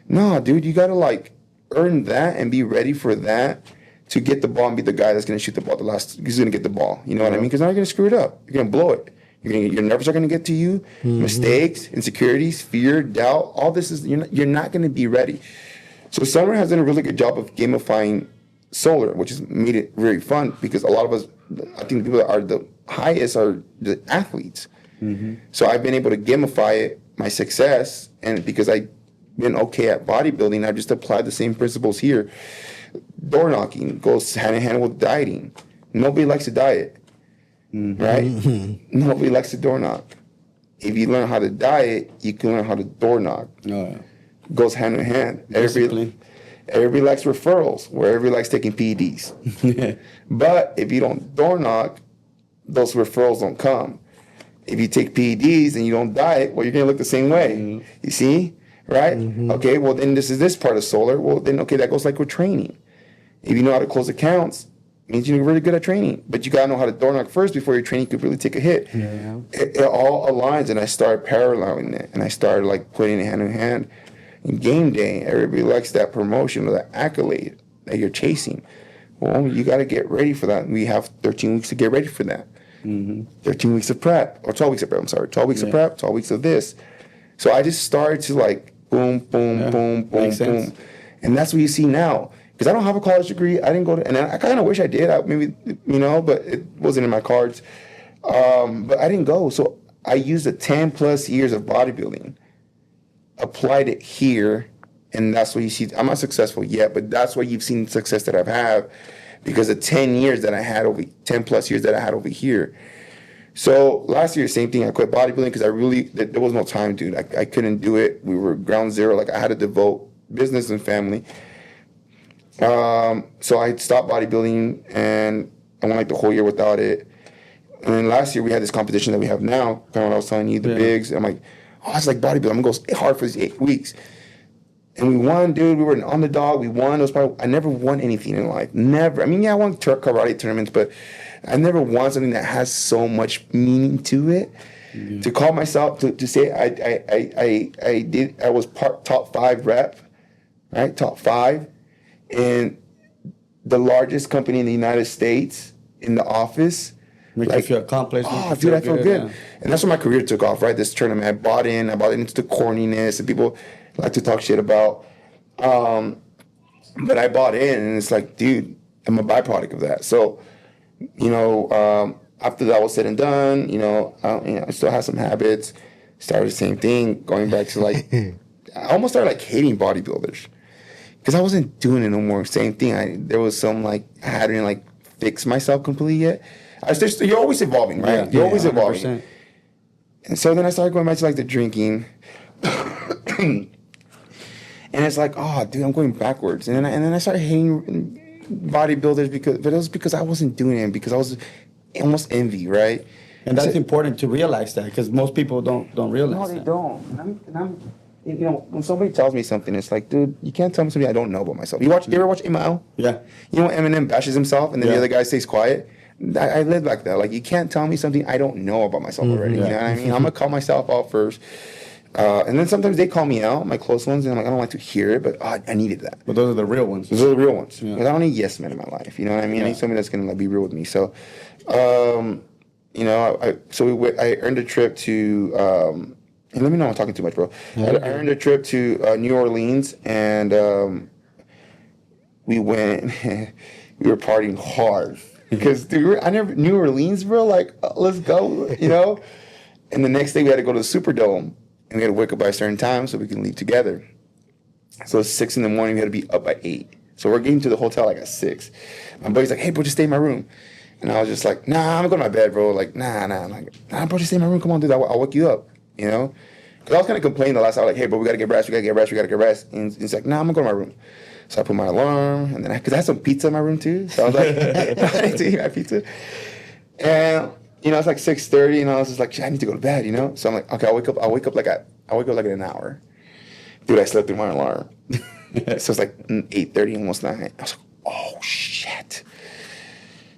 No, dude, you got to like earn that and be ready for that to get the ball and be the guy that's going to shoot the ball the last. He's going to get the ball. You know what I mean? Because now you're going to screw it up. You're going to blow it. Your nerves are going to get to you. Mistakes, insecurities, fear, doubt. All this is you're not going to be ready. So Summer has done a really good job of gamifying solar, which has made it very fun because a lot of us, I think the people that are the highest are the athletes. So I've been able to gamify it, my success, and because I've been okay at bodybuilding, I've just applied the same principles here. Door knocking goes hand in hand with dieting. Nobody likes to diet, right? Nobody likes to door knock. If you learn how to diet, you can learn how to door knock. Goes hand in hand. Everybody likes referrals, where everybody likes taking PEDs. But if you don't door knock, those referrals don't come. If you take PEDs and you don't diet, well, you're going to look the same way. You see? Right? Okay, well, then this is this part of solar. Well, then, okay, that goes like with training. If you know how to close accounts, it means you're really good at training. But you got to know how to door knock first before your training could really take a hit. It all aligns, and I started paralleling it, and I started like putting it hand in hand. In game day, everybody likes that promotion or that accolade that you're chasing. Well, you got to get ready for that. We have 13 weeks to get ready for that. 13 weeks of prep, or 12 weeks of prep, I'm sorry. 12 weeks of prep, 12 weeks of this. So I just started to like boom, boom, boom, boom, boom. And that's what you see now. Because I don't have a college degree. I didn't go to, and I kind of wish I did. Maybe, you know, but it wasn't in my cards. But I didn't go. So I used the 10 plus years of bodybuilding, applied it here, and that's what you see. I'm not successful yet, but that's why you've seen the success that I've had, because of 10 years that I had 10 plus years that I had over here. So last year, same thing. I quit bodybuilding because there was no time, dude. I couldn't do it. We were ground zero. Like I had to devote business and family. So I stopped bodybuilding, and I went like the whole year without it. And then last year we had this competition that we have now, kind of what I was telling you, the bigs. I'm like, oh, it's like bodybuilding. I'm gonna go hard for these 8 weeks. And we won, dude. We were an underdog. We won. It was probably, I never won anything in life. Never. I mean, yeah, I won karate tournaments, but I never won something that has so much meaning to it. To call myself, to say I was top 5 rep, right? Top 5 in the largest company in the United States in the office. Make you feel accomplished. Oh, dude, I feel good. Yeah. And that's when my career took off, right? This tournament, I bought into the corniness, and people like to talk shit about. But I bought in, and it's like, dude, I'm a byproduct of that. So, you know, after that was said and done, I still had some habits. Started the same thing, going back to like, I almost started like hating bodybuilders because I wasn't doing it no more. Same thing. There was some like, I hadn't like fixed myself completely yet. You're always evolving, right? Yeah, you're always evolving. 100%. And so then I started going back to like the drinking. And it's like, oh, dude, I'm going backwards. And then I started hating bodybuilders but it was because I wasn't doing it, because I was almost envy, right? And that's important to realize that because most people don't realize No, they that. don't. You know, when somebody tells me something, it's like, dude, you can't tell me something I don't know about myself. You ever watch ML? Yeah. You know, Eminem bashes himself, and then the Yeah. other guy stays quiet. I live like that. Like, you can't tell me something I don't know about myself already. You know what I mean? I'm gonna call myself out first, and then sometimes they call me out, my close ones, and I'm like, I don't like to hear it, but I needed that. But those are the real ones. Those are the real ones. Yeah. 'Cause I don't need yes men in my life. You know what I mean? I Yeah. need somebody that's gonna like be real with me. So, you know, I earned a trip to. And let me know I'm talking too much, bro. I earned a trip to New Orleans, and we went. We were partying hard because, dude, I never New Orleans, bro. Like, let's go, you know. And the next day we had to go to the Superdome, and we had to wake up by a certain time so we can leave together. So it's 6 a.m. We had to be up by 8. So we're getting to the hotel like at 6. My buddy's like, "Hey, bro, just stay in my room." And I was just like, "Nah, I'm going to my bed, bro." Like, nah. I'm like, "Nah, bro, just stay in my room. Come on, dude. I'll wake you up." You know? Because I was kind of complaining the last hour, like, "Hey, bro, we got to get rest. We got to get rest. We got to get rest." And he's like, "Nah, I'm going to go to my room." So I put my alarm, and then because I had some pizza in my room too. So I was like, I need to eat my pizza. And, you know, it's like 6:30, and I was just like, "Shit, I need to go to bed," you know? So I'm like, okay, I'll wake up like in an hour. Dude, I slept through my alarm. So it's like 8:30, almost 9. I was like, oh, shit.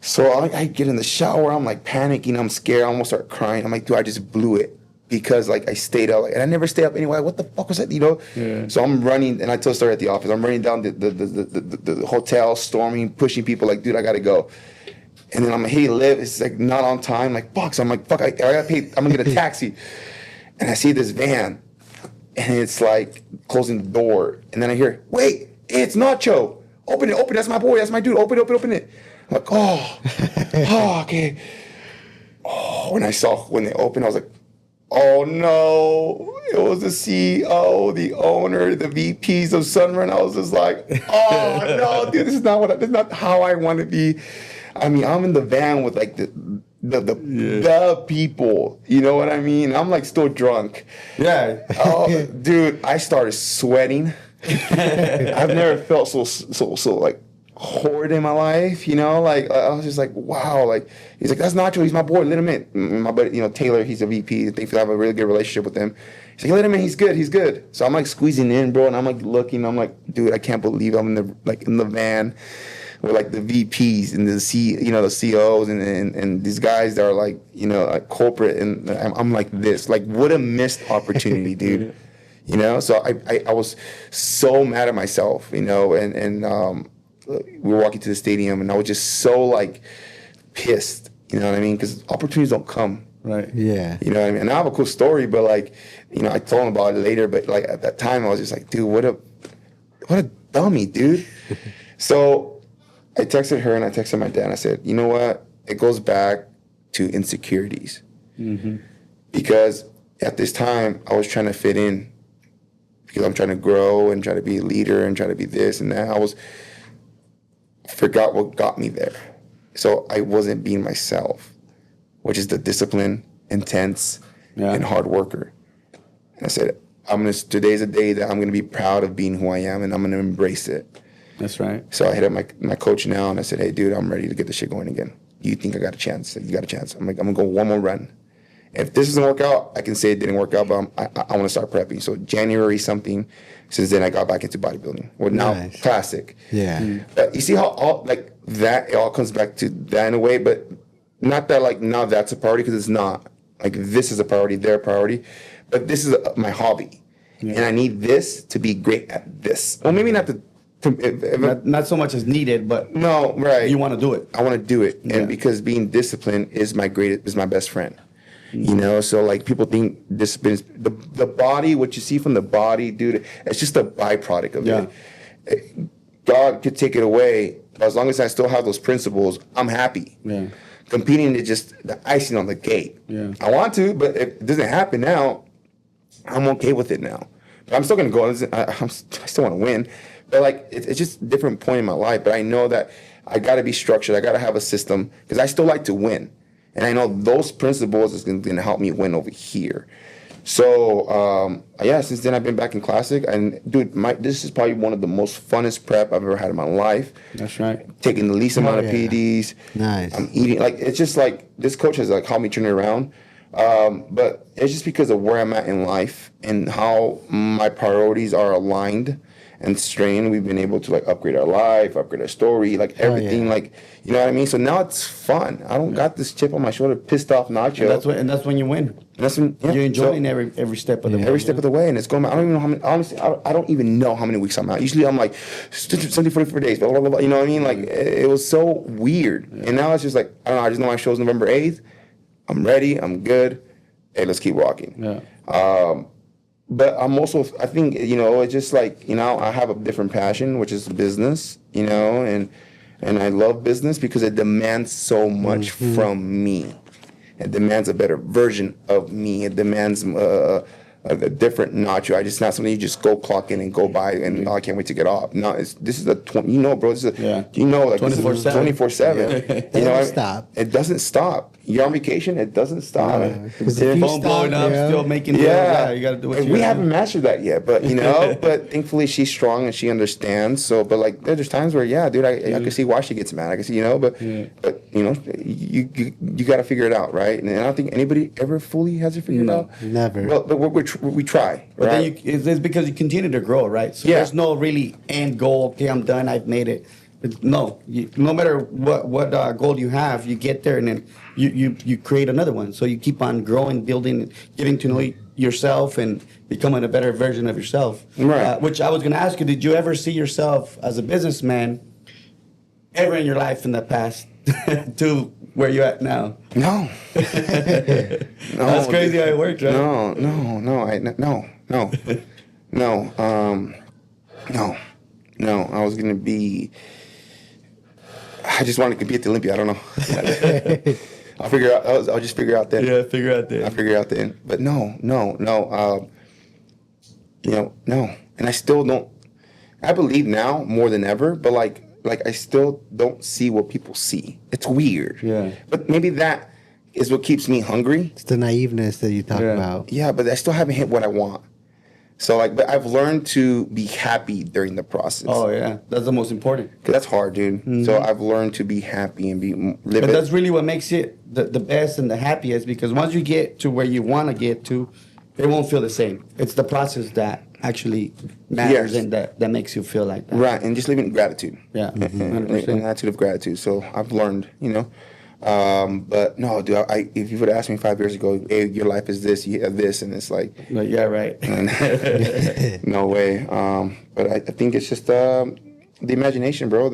So I get in the shower. I'm like panicking. I'm scared. I almost start crying. I'm like, dude, I just blew it because like I stayed up. And I never stay up anyway. What the fuck was that? You know? Yeah. So I'm running, and I told Story at the office. I'm running down the hotel, storming, pushing people. Like, dude, I gotta go. And then I'm like, hey, Liv, it's like not on time. Like, fuck. So I'm like, fuck, I gotta pay. I'm gonna get a taxi. And I see this van, and it's like closing the door. And then I hear, wait, it's Nacho. Open it. That's my boy. That's my dude. Open it. I'm like, oh, okay. Oh, when they opened, I was like, oh no, it was the CEO, the owner, the VPs of Sunrun. I was just like, oh no, dude, this is not how I want to be. I mean, I'm in the van with like the people, you know what I mean? I'm like still drunk. Yeah. Oh, dude, I started sweating. I've never felt so like horrid in my life, you know. Like I was just like, wow. Like he's like, that's Nacho. He's my boy. Let him in. My buddy, you know, Taylor. He's a VP. They have a really good relationship with him. He's like, let him in. He's good. So I'm like squeezing in, bro, and I'm like looking. I'm like, dude, I can't believe I'm in the van with like the VPs and the CEOs and these guys that are like, you know, like corporate, and I'm like this. Like, what a missed opportunity, dude. You know, so I was so mad at myself, you know, and we were walking to the stadium, and I was just so like pissed, you know what I mean? Because opportunities don't come. Right. Yeah. You know what I mean? And I have a cool story, but like, you know, I told him about it later, but like at that time I was just like, dude, what a dummy, dude. So I texted her and I texted my dad and I said, you know what? It goes back to insecurities. Mm-hmm. Because at this time I was trying to fit in because I'm trying to grow and try to be a leader and try to be this and that. Forgot what got me there. So I wasn't being myself, which is the discipline, intense, and hard worker. And I said, today's a day that I'm gonna be proud of being who I am, and I'm gonna embrace it. That's right. So I hit up my coach now, and I said, hey, dude, I'm ready to get this shit going again. Do you think I got a chance? You got a chance. I'm like, I'm gonna go one more run. If this doesn't work out, I can say it didn't work out, but I want to start prepping. So January something. Since then, I got back into bodybuilding. Well, now classic. Yeah. But you see how it all comes back to that in a way, but not that like now that's a priority, because it's not. Like this is a priority, their priority, but this is my hobby, and I need this to be great at this. Well, maybe not Not so much as needed, but no, right. you want to do it. I want to do it, and because being disciplined is my best friend. You know, so like people think discipline is the body, what you see from the body, dude, it's just a byproduct of it. God could take it away, but as long as I still have those principles, I'm happy. Yeah. Competing is just the icing on the cake. Yeah. I want to, but if it doesn't happen now, I'm okay with it now. But I'm still gonna go. I still want to win, but like it's just a different point in my life. But I know that I got to be structured. I got to have a system because I still like to win. And I know those principles is going to help me win over here. So yeah, since then I've been back in classic, and dude, this is probably one of the most funnest prep I've ever had in my life. That's right. Taking the least amount of PEDs. Nice. I'm eating like it's just like this coach has like helped me turn it around. But it's just because of where I'm at in life and how my priorities are aligned and strained. We've been able to like upgrade our life, upgrade our story, like everything, like you know what I mean. So now it's fun. I don't got this chip on my shoulder, pissed off Nacho. And that's when you win. And that's when You're enjoying every step of the way. every step of the way, and it's going. I don't even know how many. Honestly, I don't even know how many weeks I'm out. Usually, I'm like 70, 44 days. Blah, blah, blah, blah, you know what I mean? Like it was so weird, and now it's just like I don't know. I just know my show's November 8th. I'm ready. I'm good. Hey, let's keep walking. Yeah. But I'm also, I think, you know, it's just like, you know, I have a different passion, which is business, you know, and I love business because it demands so much from me. It demands a better version of me. It demands a different Nacho. I just not something you just go clock in and go by and I can't wait to get off. No, this is you know, bro. This is you know, like 24/7. 24/7. You know, Doesn't stop. It doesn't stop. You're on vacation. It doesn't stop. Because if you Phone blowing stop, up, yeah. still making Yeah, you got to do what and you we gotta haven't do. mastered that yet, but you know, but thankfully she's strong and she understands. So, but like, there's times where, yeah, dude, I can see why she gets mad. I can see, you know, but you know, you got to figure it out, right? And I don't think anybody ever fully has it figured out. Never. But we try, But right? then it's because you continue to grow, right? So Yeah. there's no really end goal. Okay, I'm done. I've made it. No, no matter what goal you have, you get there and then you create another one. So you keep on growing, building, getting to know yourself and becoming a better version of yourself. Right. Which I was going to ask you, did you ever see yourself as a businessman ever in your life in the past to where you're at now? No. No. That's crazy how it works, right? No. No. I was gonna be. I just wanted to be at the Olympia. I don't know. I'll figure out. I'll just figure out then. Yeah, figure out that. I'll figure out then. But no. You know, no. And I still don't. I believe now more than ever. But like I still don't see what people see. It's weird. Yeah. But maybe that is what keeps me hungry. It's the naiveness that you talk about. Yeah, but I still haven't hit what I want. So like, but I've learned to be happy during the process. Oh yeah, that's the most important. Cause that's hard, dude. So I've learned to be happy and live But it. that's really what makes it the best and the happiest, because once you get to where you want to get to, it won't feel the same. It's the process that actually matters Yes. and that makes you feel like that. Right, and just living in gratitude. Yeah, An 100%. attitude of gratitude. So I've learned, you know. But no, dude. If you would have asked me 5 years ago, hey, your life is this, you have this, and it's like, But yeah, right. no way. But I think it's just the imagination, bro.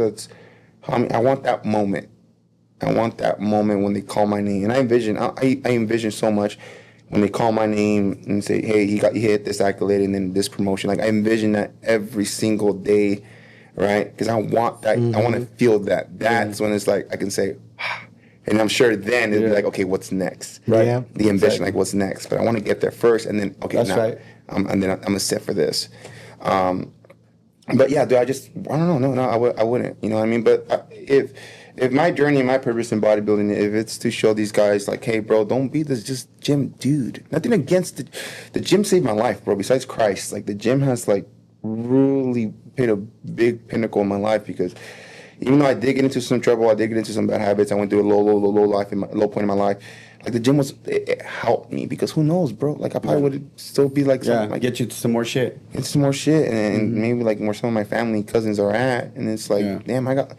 I want that moment. I want that moment when they call my name, and I envision so much when they call my name and say, "Hey, you hit this accolade and then this promotion." Like I envision that every single day, right? Because I want that. I want to feel that. That's when it's like I can say, and I'm sure then it'll be like, okay, what's next? Right. Yeah. The ambition, like what's next? But I want to get there first, and then okay, That's now, right. and then I'm gonna set for this. But yeah, dude, I don't know. No, I wouldn't. You know what I mean? But if my journey and my purpose in bodybuilding, if it's to show these guys like, hey, bro, don't be this just gym dude. Nothing against the gym saved my life, bro. Besides Christ, like the gym has like really played a big pinnacle in my life because even though I did get into some trouble, I did get into some bad habits. I went through a low point in my life. Like the gym it helped me because who knows, bro? Like I probably would still be like something like get you to some more shit. get some more shit and maybe like where some of my family cousins are at, and it's like, damn, I got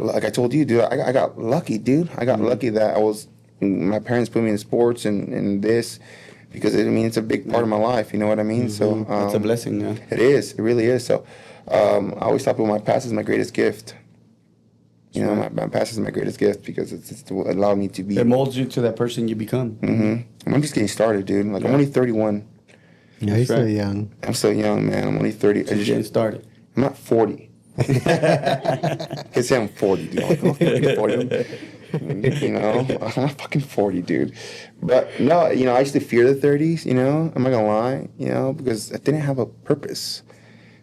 like I told you, dude, I got lucky, dude. I got lucky that my parents put me in sports and this because it's a big part of my life. You know what I mean? So It's a blessing, yeah. It is. It really is. So I always tell people my past is my greatest gift. You know, my past is my greatest gift because it's to allow me to be. It molds you to that person you become. I'm just getting started, dude. Like I'm only 31. Yeah, he's still right. young. I'm still young, man. I'm only 30. Just getting started. I'm not 40. I say I'm 40, dude. I'm like, I'm 40. You know, I'm not fucking 40, dude. But no, I used to fear the 30s, I'm not gonna lie, because I didn't have a purpose.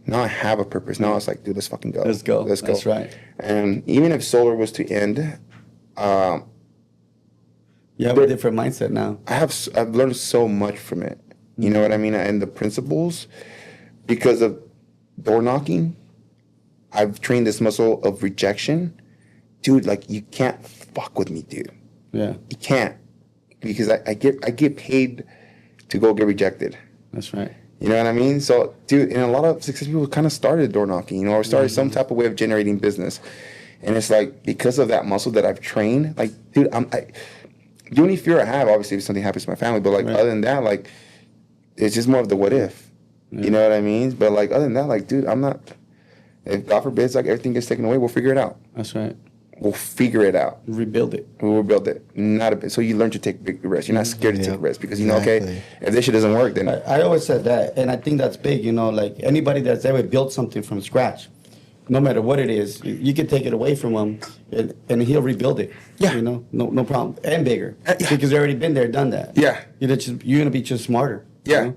Now I have a purpose. Now it's like, dude, let's fucking go. Let's go. Let's go. That's right. And even if solar was to end, You have a different mindset now. I've learned so much from it. You know what I mean? And the principles, because of door knocking, I've trained this muscle of rejection. Dude, like, you can't fuck with me, dude. Yeah. You can't. Because I get paid to go get rejected. That's right. You know what I mean? So, dude, and a lot of success people kind of started door knocking, you know, or started some type of way of generating business. And it's like, because of that muscle that I've trained, like, dude, the only fear I have, obviously, if something happens to my family, but, like, other than that, like, it's just more of the what if. You know what I mean? But, like, other than that, like, dude, I'm not, if God forbid, like, everything gets taken away, we'll figure it out. That's right. We'll figure it out. Rebuild it. We'll rebuild it. Not a bit. So you learn to take big risks. You're not scared to take risks because you know, okay, if this shit doesn't work, then I always said that, and I think that's big. You know, like anybody that's ever built something from scratch, no matter what it is, you can take it away from him, and he'll rebuild it. Yeah. You know, no problem, and bigger Yeah. because they've already been there, done that. Yeah. You're gonna be just smarter. Yeah. You know?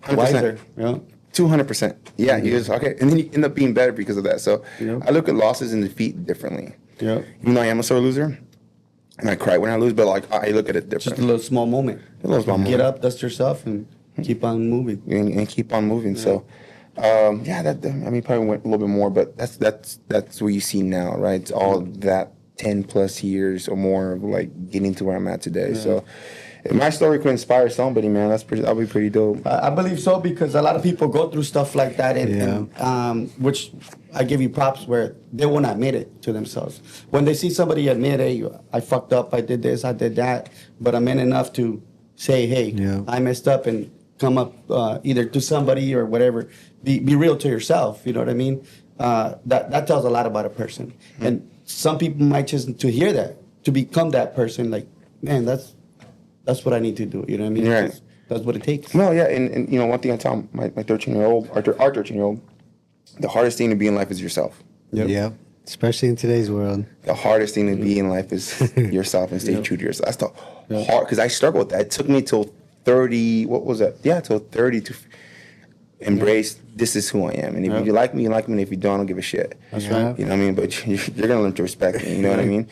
100%. Wiser. Yeah. 200%. Yeah, you just okay, and then you end up being better because of that. So Yep. I look at losses and defeat differently. Yeah. Even though I am a sore loser, and I cry when I lose, but like I look at it Just a differently. little small moment. A little small Get moment. up, dust yourself, and keep on moving. And keep on moving. So, that I mean, probably went a little bit more, but that's what you see now, right? It's all that 10 plus years or more of like getting to where I'm at today. So, if my story could inspire somebody, man, that'll be pretty dope. I believe so because a lot of people go through stuff like that, and which I give you props where they won't admit it to themselves. When they see somebody admit, hey, I fucked up, I did this, I did that, but I'm in enough to say, hey, I messed up and come up either to somebody or whatever. Be real to yourself, you know what I mean? That tells a lot about a person. Mm-hmm. And some people might just to hear that, to become that person, like, man, that's what I need to do. You know what I mean? Right. That's what it takes. No, yeah, and you know, one thing I tell my 13-year-old, our 13-year-old, the hardest thing to be in life is yourself. Yep. Especially in today's world. The hardest thing to be in life is yourself and stay true to yourself. That's the hard, because I struggled with that. It took me till 30, what was that? Yeah, till 30 to embrace this is who I am. And if you like me, you like me. And if you don't, I don't give a shit. That's right. You know what I mean? But you're going to learn to respect me. You know what I mean?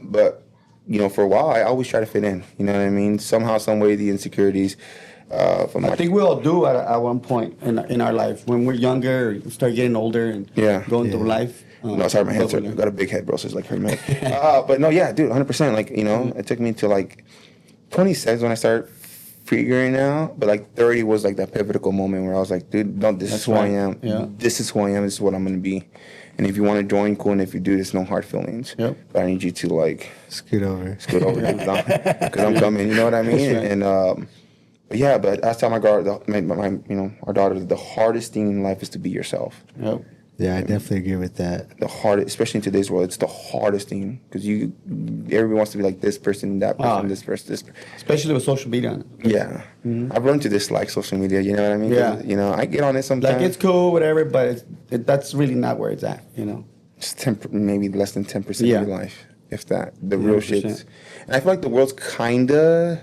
But, you know, for a while, I always try to fit in. You know what I mean? Somehow, some way, the insecurities. I think we all do at one point in our life. When we're younger, or start getting older and going through life. No, sorry, my head's I've got a big head, bro, so it's like hurt me. But no, yeah, dude, 100%. Like, you know, it took me to like 26 when I started figuring out, but like 30 was like that pivotal moment where I was like, dude, this is who I am. Yeah. This is who I am. This is what I'm going to be. And if you want to join, cool. And if you do, there's no hard feelings. Yep. But I need you to like scoot over because I'm coming. You know what I mean? Right. And yeah, but I tell my daughter, our daughter, the hardest thing in life is to be yourself. Yep. Yeah, I definitely agree with that. The hardest, especially in today's world, it's the hardest thing because everybody wants to be like this person, that person, this person, this person. Especially with social media. Yeah. Mm-hmm. I've learned to dislike social media, you know what I mean? Yeah. You know, I get on it sometimes. Like, it's cool, whatever, but that's really not where it's at, you know? It's maybe less than 10% of your life, if that. The real shit's. And I feel like the world's kind of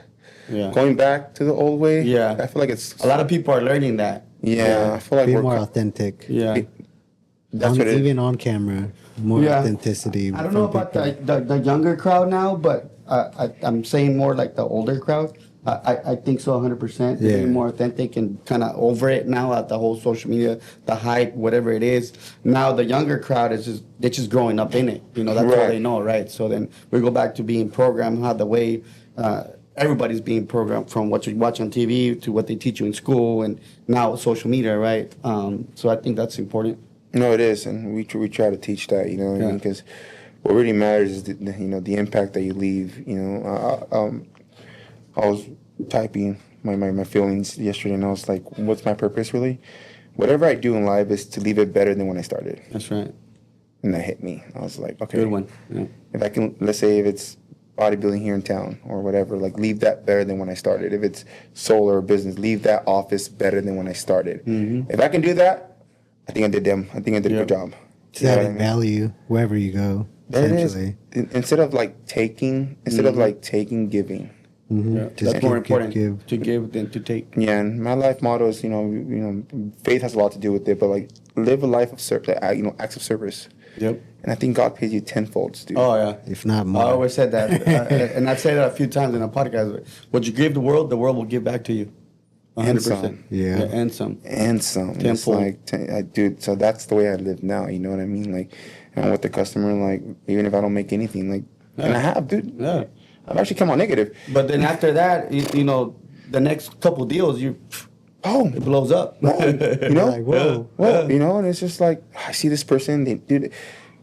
going back to the old way. Yeah. I feel like it's. A lot of people are learning that. Yeah. I feel like be more authentic. Yeah. That's what it is. Even on camera, more authenticity. I don't know about the younger crowd now, but I'm saying more like the older crowd. I think so 100%. They're being more authentic and kind of over it now at the whole social media, the hype, whatever it is. Now the younger crowd they're just growing up in it. You know, that's all they know, right? So then we go back to being programmed, how the way everybody's being programmed from what you watch on TV to what they teach you in school and now social media, right? So I think that's important. No, it is, and we try to teach that, you know what I mean? Because what really matters is the impact that you leave. You know, I was typing my feelings yesterday, and I was like, "What's my purpose really? Whatever I do in life is to leave it better than when I started." That's right. And that hit me. I was like, "Okay, good one." Yeah. If I can, let's say if it's bodybuilding here in town or whatever, like leave that better than when I started. If it's solar or business, leave that office better than when I started. Mm-hmm. If I can do that. I think I did a good job. To add value wherever you go. Essentially, instead of like taking, giving. Yeah. Just That's more give, important give. to give than to take. Yeah, and my life motto is, faith has a lot to do with it, but like live a life of acts of service. Yep. And I think God pays you tenfold, dude. Oh yeah. If not more. I always said that, and I've said that a few times in a podcast. What you give the world will give back to you. 100%. And some. Yeah. And some. And some. It's Tenfold. like, dude. So that's the way I live now. You know what I mean? Like, I'm with the customer. Like, even if I don't make anything, like, and I have, dude. Yeah. I've actually come on negative. But then after that, the next couple deals, it blows up. Whoa, Like, whoa. and it's just like I see this person, dude,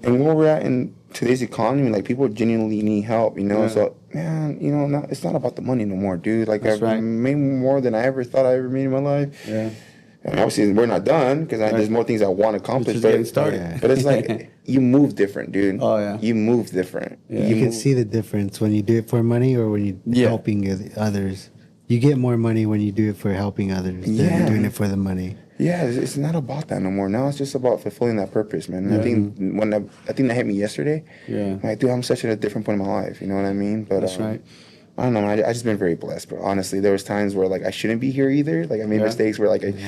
and where we're at in today's economy, like people genuinely need help, Yeah. So man, it's not about the money no more, dude. Like That's I've right. made more than I ever thought I ever made in my life. Yeah. And obviously we're not done because there's more things I want to accomplish. Just But, getting started. Yeah. but it's like you move different, dude. Oh, yeah. You move different. Yeah. You can move- see the difference when you do it for money or when you're helping others. You get more money when you do it for helping others than Yeah. doing it for the money. Yeah, it's not about that no more. Now it's just about fulfilling that purpose, man. And I think I think that hit me yesterday. Yeah. Like, dude, I'm such at a different point in my life. You know what I mean? But That's right. I don't know. I just been very blessed, bro. Honestly, there was times where like I shouldn't be here either. Like I made mistakes where like dude,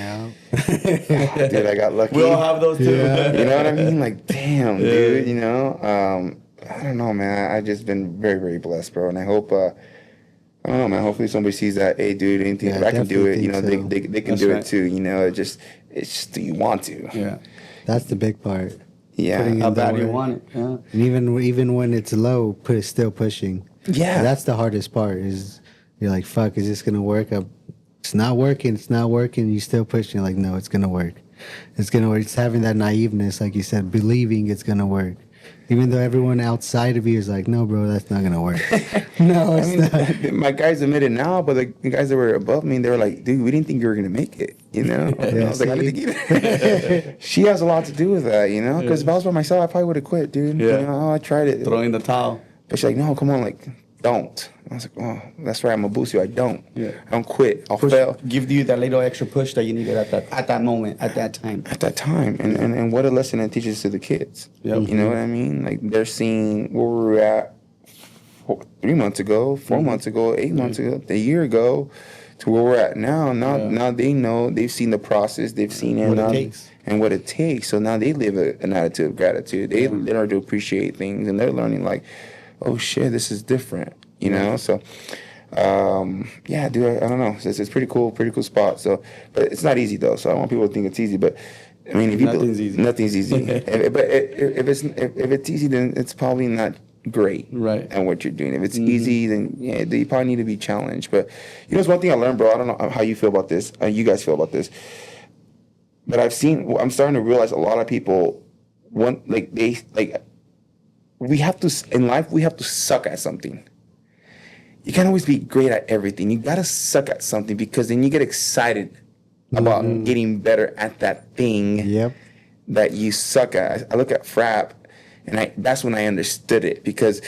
I got lucky. We all have those too. Yeah. You know what I mean? Like, damn, dude. I don't know, man. I just been very, very blessed, bro. And I hope. I don't know, man. Hopefully somebody sees that. Hey, dude, anything Yeah, if I can do it. definitely think so. They can That's do right. it too. It's just do you want to? Yeah. That's the big part. Yeah. Putting How in the bad you work. want it. Yeah. And even when it's low, still pushing. Yeah. That's the hardest part. Is you're like, fuck, is this gonna work? It's not working. It's not working. You still pushing. Like, no, it's gonna work. It's gonna work. It's having that naiveness, like you said, believing it's gonna work. Even though everyone outside of you is like, no, bro, that's not gonna work. No, it's not. My guys admit it now, but the guys that were above me, they were like, dude, we didn't think you were gonna make it. And I was like, I didn't think either. She has a lot to do with that, because if I was by myself, I probably would have quit, dude. Yeah. I tried it. Throwing the towel. But she's like, no, come on, like, don't. I was like, oh, that's right, I'm gonna boost you. I don't. Yeah. I don't quit. I'll fail. Give you that little extra push that you needed at that moment, at that time. At that time, and what a lesson it teaches to the kids. Yep. You know what I mean? Like they're seeing where we were at 3 months ago, 4 months ago, 8 months ago, a year ago, to where we're at now. Now they know, they've seen the process, they've seen it, What it now, takes. and what it takes. So now they live an attitude of gratitude. They learn to appreciate things, and they're learning like, oh shit, this is different. So. Yeah, dude, I don't know. It's pretty cool spot. So, but it's not easy though. So I don't want people to think it's easy, but I mean, if Nothing's easy. Nothing's easy. But if it's easy, then it's probably not great. Right. And what you're doing. If it's easy, then you probably need to be challenged. But it's one thing I learned, bro. I don't know how you feel about this. You guys feel about this. But I'm starting to realize a lot of people we have to in life. We have to suck at something. You can't always be great at everything. You gotta suck at something because then you get excited about getting better at that thing Yep. that you suck at. I look at Frap, and that's when I understood it because,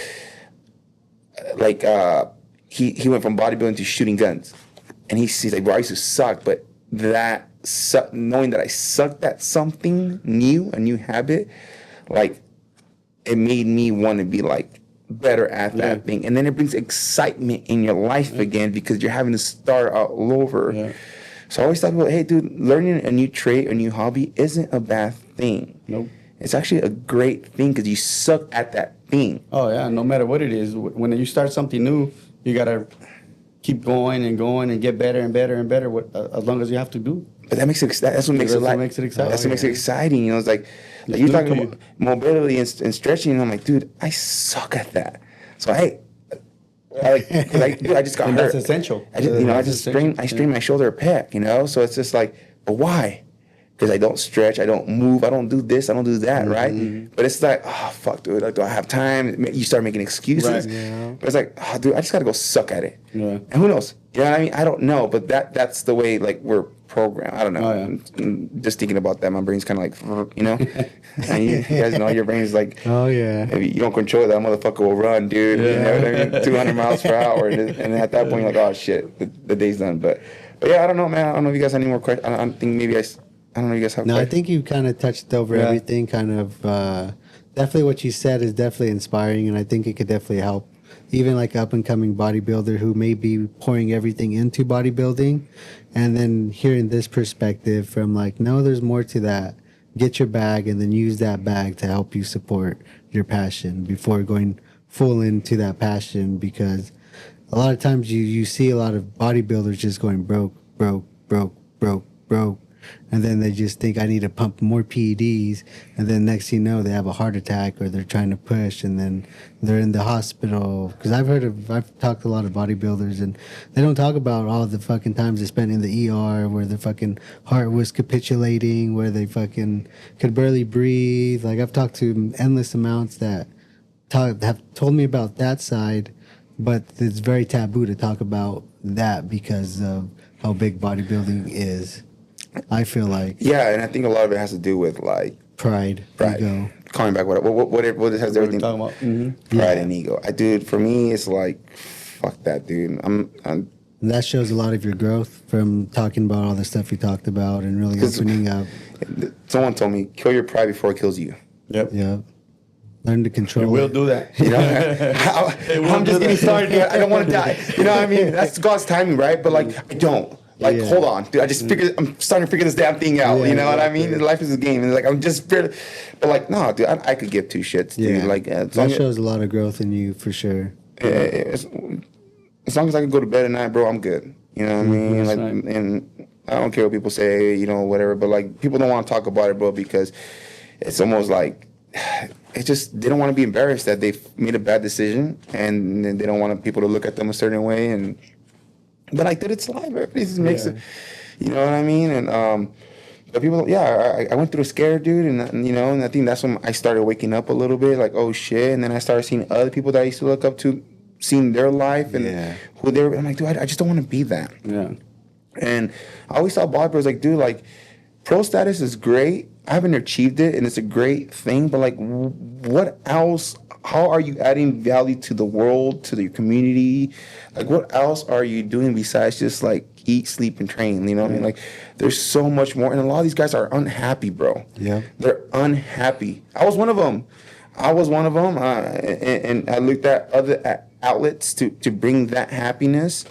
he went from bodybuilding to shooting guns, and he's like, bro, I used to suck, but knowing that I sucked at something new, a new habit, like it made me want to be like better at that thing, and then it brings excitement in your life again because you're having to start all over. Yeah. So I always thought about, hey, dude, learning a new trait, a new hobby isn't a bad thing. Nope. It's actually a great thing because you suck at that thing. Oh yeah, no matter what it is, when you start something new, you gotta keep going and get better and better and better. As long as you have to do. But that makes it. That's what makes it. That's what makes it exciting. That's what makes it exciting. It's like It's you're new talking to about mobility and stretching, and I'm like, dude, I suck at that. So hey, I just got And hurt. that's essential. I just, That's essential. I strained my shoulder pec. So it's just like, but why? Because I don't stretch, I don't move, I don't do this, I don't do that, right? But it's like, oh fuck, dude, like, do I have time? You start making excuses. Right. Yeah. But it's like, oh, dude, I just gotta go suck at it. Yeah. And who knows? You know what I mean? I don't know, but that's the way like we're programmed. I don't know. Oh, yeah. I'm just thinking about that, my brain's kind of like, and you guys know your brain's like, Oh yeah. if you don't control it, that motherfucker will run, dude. You know what I mean? 200 miles per hour. And at that point, you're like, oh, shit, the day's done. But yeah, I don't know, man. I don't know if you guys have any more questions. I don't think maybe I don't know if you guys have No, I questions. think you kind of touched over everything. Kind of definitely what you said is definitely inspiring, and I think it could definitely help even like up and coming bodybuilder who may be pouring everything into bodybuilding, and then hearing this perspective from like, no, there's more to that. Get your bag and then use that bag to help you support your passion before going full into that passion, because a lot of times you see a lot of bodybuilders just going broke, and then they just think I need to pump more PEDs, and then next thing you know they have a heart attack or they're trying to push and then they're in the hospital. Because I've talked to a lot of bodybuilders and they don't talk about all the fucking times they spent in the ER where their fucking heart was capitulating, where they fucking could barely breathe. Like I've talked to endless amounts that have told me about that side, but it's very taboo to talk about that because of how big bodybuilding is. I feel like Yeah, and I think a lot of it has to do with like pride, ego. Calling back what it has everything. Talking about. Pride and ego. Dude, for me, it's like fuck that, dude. I'm That shows a lot of your growth from talking about all the stuff you talked about and really opening up. Someone told me, kill your pride before it kills you. Yep. Yeah. Learn to control We'll it. do that. You know, I'm just getting started. Dude. I don't want to die. You know what I mean? That's God's timing, right? But like, I don't. Like, hold on, dude. I'm starting to figure this damn thing out. You know what I mean? Life is a game, and like I'm just, but like, no, dude. I could give two shits, dude. Like that shows a lot of growth in you for sure. As long as I can go to bed at night, bro, I'm good. You know what I mean? Like, and I don't care what people say, you know, whatever. But like, people don't want to talk about it, bro, because it's almost like it's just they don't want to be embarrassed that they've made a bad decision, and they don't want people to look at them a certain way. And but like, dude, it's life. Everybody just makes it. You know what I mean? And but people, I went through a scare, dude, and you know, and I think that's when I started waking up a little bit, like, oh shit. And then I started seeing other people that I used to look up to, seeing their life and who they were. I'm like, dude, I just don't want to be that. Yeah. And I always thought bodybuilders like, dude, like, pro status is great. I haven't achieved it, and it's a great thing. But like, what else? How are you adding value to the world, to your community? Like, what else are you doing besides just like eat, sleep, and train? You know what I mean? Like, there's so much more. And a lot of these guys are unhappy, bro. Yeah. They're unhappy. I was one of them. And I looked at other outlets to bring that happiness.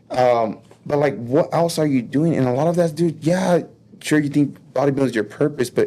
But like, what else are you doing? And a lot of that's, dude, sure, you think bodybuilding is your purpose, but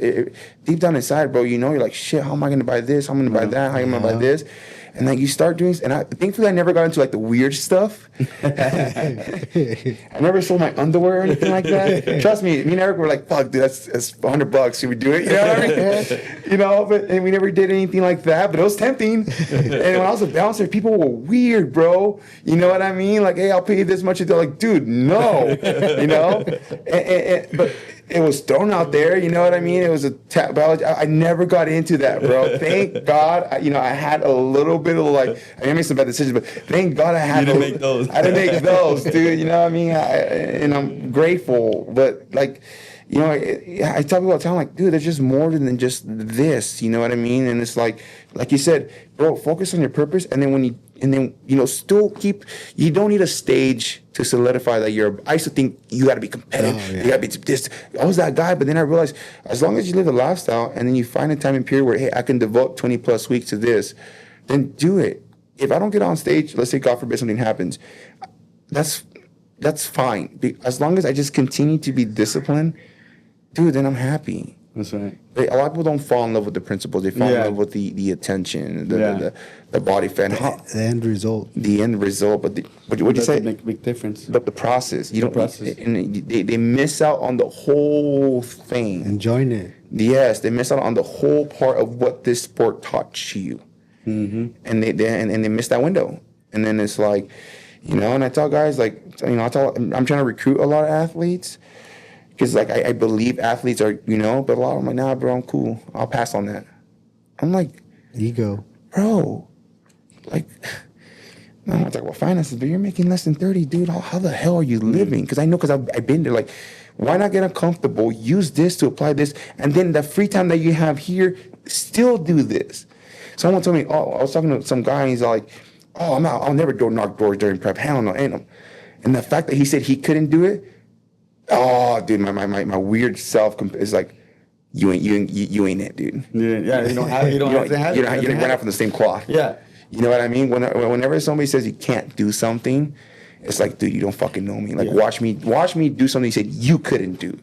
deep down inside, bro, you know, you're like, shit, how am I going to buy this? How am I going to buy that? How am I going to buy this? And like, you start doing, and thankfully I never got into like the weird stuff. I never sold my underwear or anything like that. Trust me and Eric were like, fuck, dude, that's $100. Should we do it? You know what I mean? You know, and we never did anything like that, but it was tempting. And when I was a bouncer, people were weird, bro. You know what I mean? Like, hey, I'll pay you this much. And they're like, dude, no. You know? But it was thrown out there, you know what I mean? It was a biology. I never got into that, bro. Thank God, I had a little bit of like, I made some bad decisions, but thank God I didn't make those. I didn't make those, dude. You know what I mean? And I'm grateful, but like, you know, I tell people all the time, like, dude, there's just more than just this. You know what I mean? And it's like you said, bro, focus on your purpose, and then still keep. You don't need a stage to solidify that I used to think you got to be competitive. Oh, yeah. You got to be this. I was that guy, but then I realized as long as you live a lifestyle, and then you find a time and period where, hey, I can devote 20 plus weeks to this, then do it. If I don't get on stage, let's say God forbid something happens, that's fine. As long as I just continue to be disciplined, dude, then I'm happy. That's right. A lot of people don't fall in love with the principles. They fall in love with the attention, the body fat. The end result. The end result. But what'd you say? Make a big difference. But the process. You don't. And they miss out on the whole thing. Enjoying it. Yes, they miss out on the whole part of what this sport taught you. Mm-hmm. And they miss that window. And then it's like, you know. And I tell guys, like, you know, I'm trying to recruit a lot of athletes. Because, like, I believe athletes are, you know, but a lot of them are like, nah, bro, I'm cool. I'll pass on that. I'm like... Ego. Bro, like, I don't want to talk about finances, but you're making less than 30, dude. How the hell are you living? Because I've been there. Like, why not get uncomfortable? Use this to apply this. And then the free time that you have here, still do this. Someone told me, I was talking to some guy, and he's like, I'll never knock doors during prep. Hell no, ain't no. And the fact that he said he couldn't do it, oh, dude, my weird self is like, you ain't it, dude. Yeah, you don't have to. You're not from the same cloth. Yeah. You know what I mean? Whenever somebody says you can't do something, it's like, dude, you don't fucking know me. Like, watch me do something you said you couldn't do.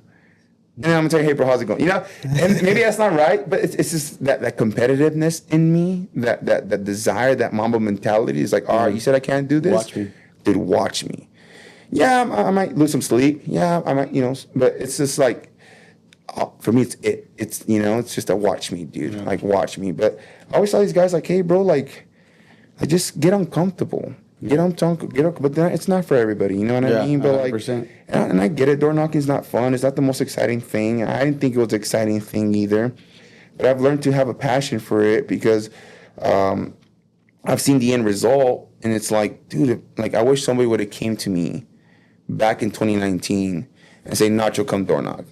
And then I'm gonna tell you, hey, bro, how's it going? You know, and maybe that's not right, but it's just that competitiveness in me, that desire, that Mamba mentality is like, all right, you said I can't do this. Watch me. Dude, watch me. Yeah, I might lose some sleep. Yeah, I might, but it's just like, for me, it's it's just a watch me, dude. Yeah. Like, watch me. But I always tell these guys, like, hey, bro, like just get uncomfortable. Get up, but then it's not for everybody. You know what I mean? But 100%. like, and I get it. Door knocking is not fun. It's not the most exciting thing. I didn't think it was an exciting thing either. But I've learned to have a passion for it because I've seen the end result, and it's like, dude, like I wish somebody would have came to me back in 2019 and say, Nacho, come door knock.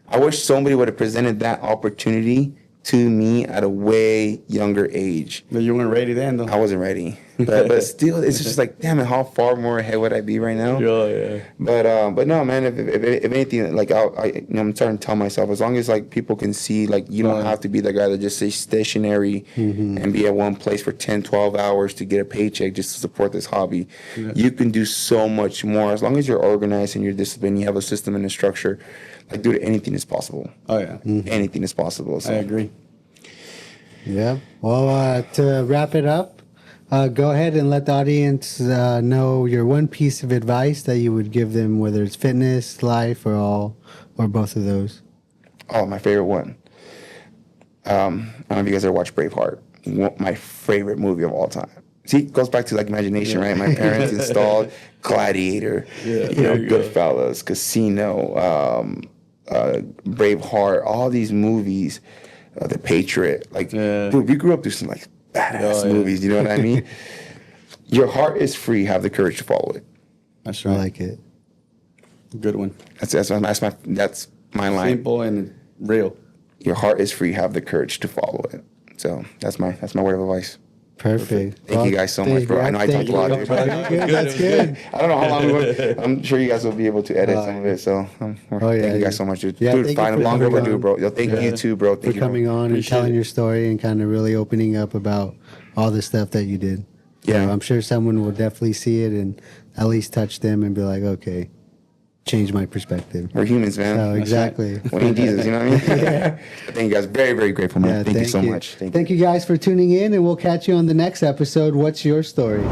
I wish somebody would have presented that opportunity to me at a way younger age. But you weren't ready then, though. I wasn't ready. But still, it's just like, damn it, how far more ahead would I be right now? Yeah. But no, man, if anything, like I'm trying to tell myself, as long as like people can see, like you don't have to be the guy that just stays stationary and be at one place for 10, 12 hours to get a paycheck just to support this hobby. Yeah. You can do so much more as long as you're organized and you're disciplined, you have a system and a structure. Like, dude, anything is possible. Oh, yeah. Anything is possible. So. I agree. Yeah. Well, to wrap it up, go ahead and let the audience know your one piece of advice that you would give them, whether it's fitness, life, or both of those. Oh, my favorite one. I don't know if you guys ever watched Braveheart. My favorite movie of all time. See, it goes back to like imagination, right? My parents installed Gladiator, Goodfellas, Casino, Braveheart, all these movies, The Patriot. Like, dude, we grew up through some like badass movies. You know what I mean? Your heart is free. Have the courage to follow it. That's right. I like it. Good one. That's my line. Simple and real. Your heart is free. Have the courage to follow it. So that's my word of advice. Perfect. Thank you guys so much, bro. I know I talked a lot, dude. That's good. I don't know how long we went. I'm sure you guys will be able to edit some of it. So thank you guys so much, dude. Yeah, dude, find longer overdue, bro. Yo, thank you too, bro. Thank for coming on and telling your story and kind of really opening up about all the stuff that you did. Yeah. So I'm sure someone will definitely see it and at least touch them and be like, okay, change my perspective. We're humans, man. Oh, exactly. We ain't Jesus, you know what I mean? Thank you guys. Very, very grateful, man. Thank you so much. Thank you guys for tuning in, and we'll catch you on the next episode. What's your story?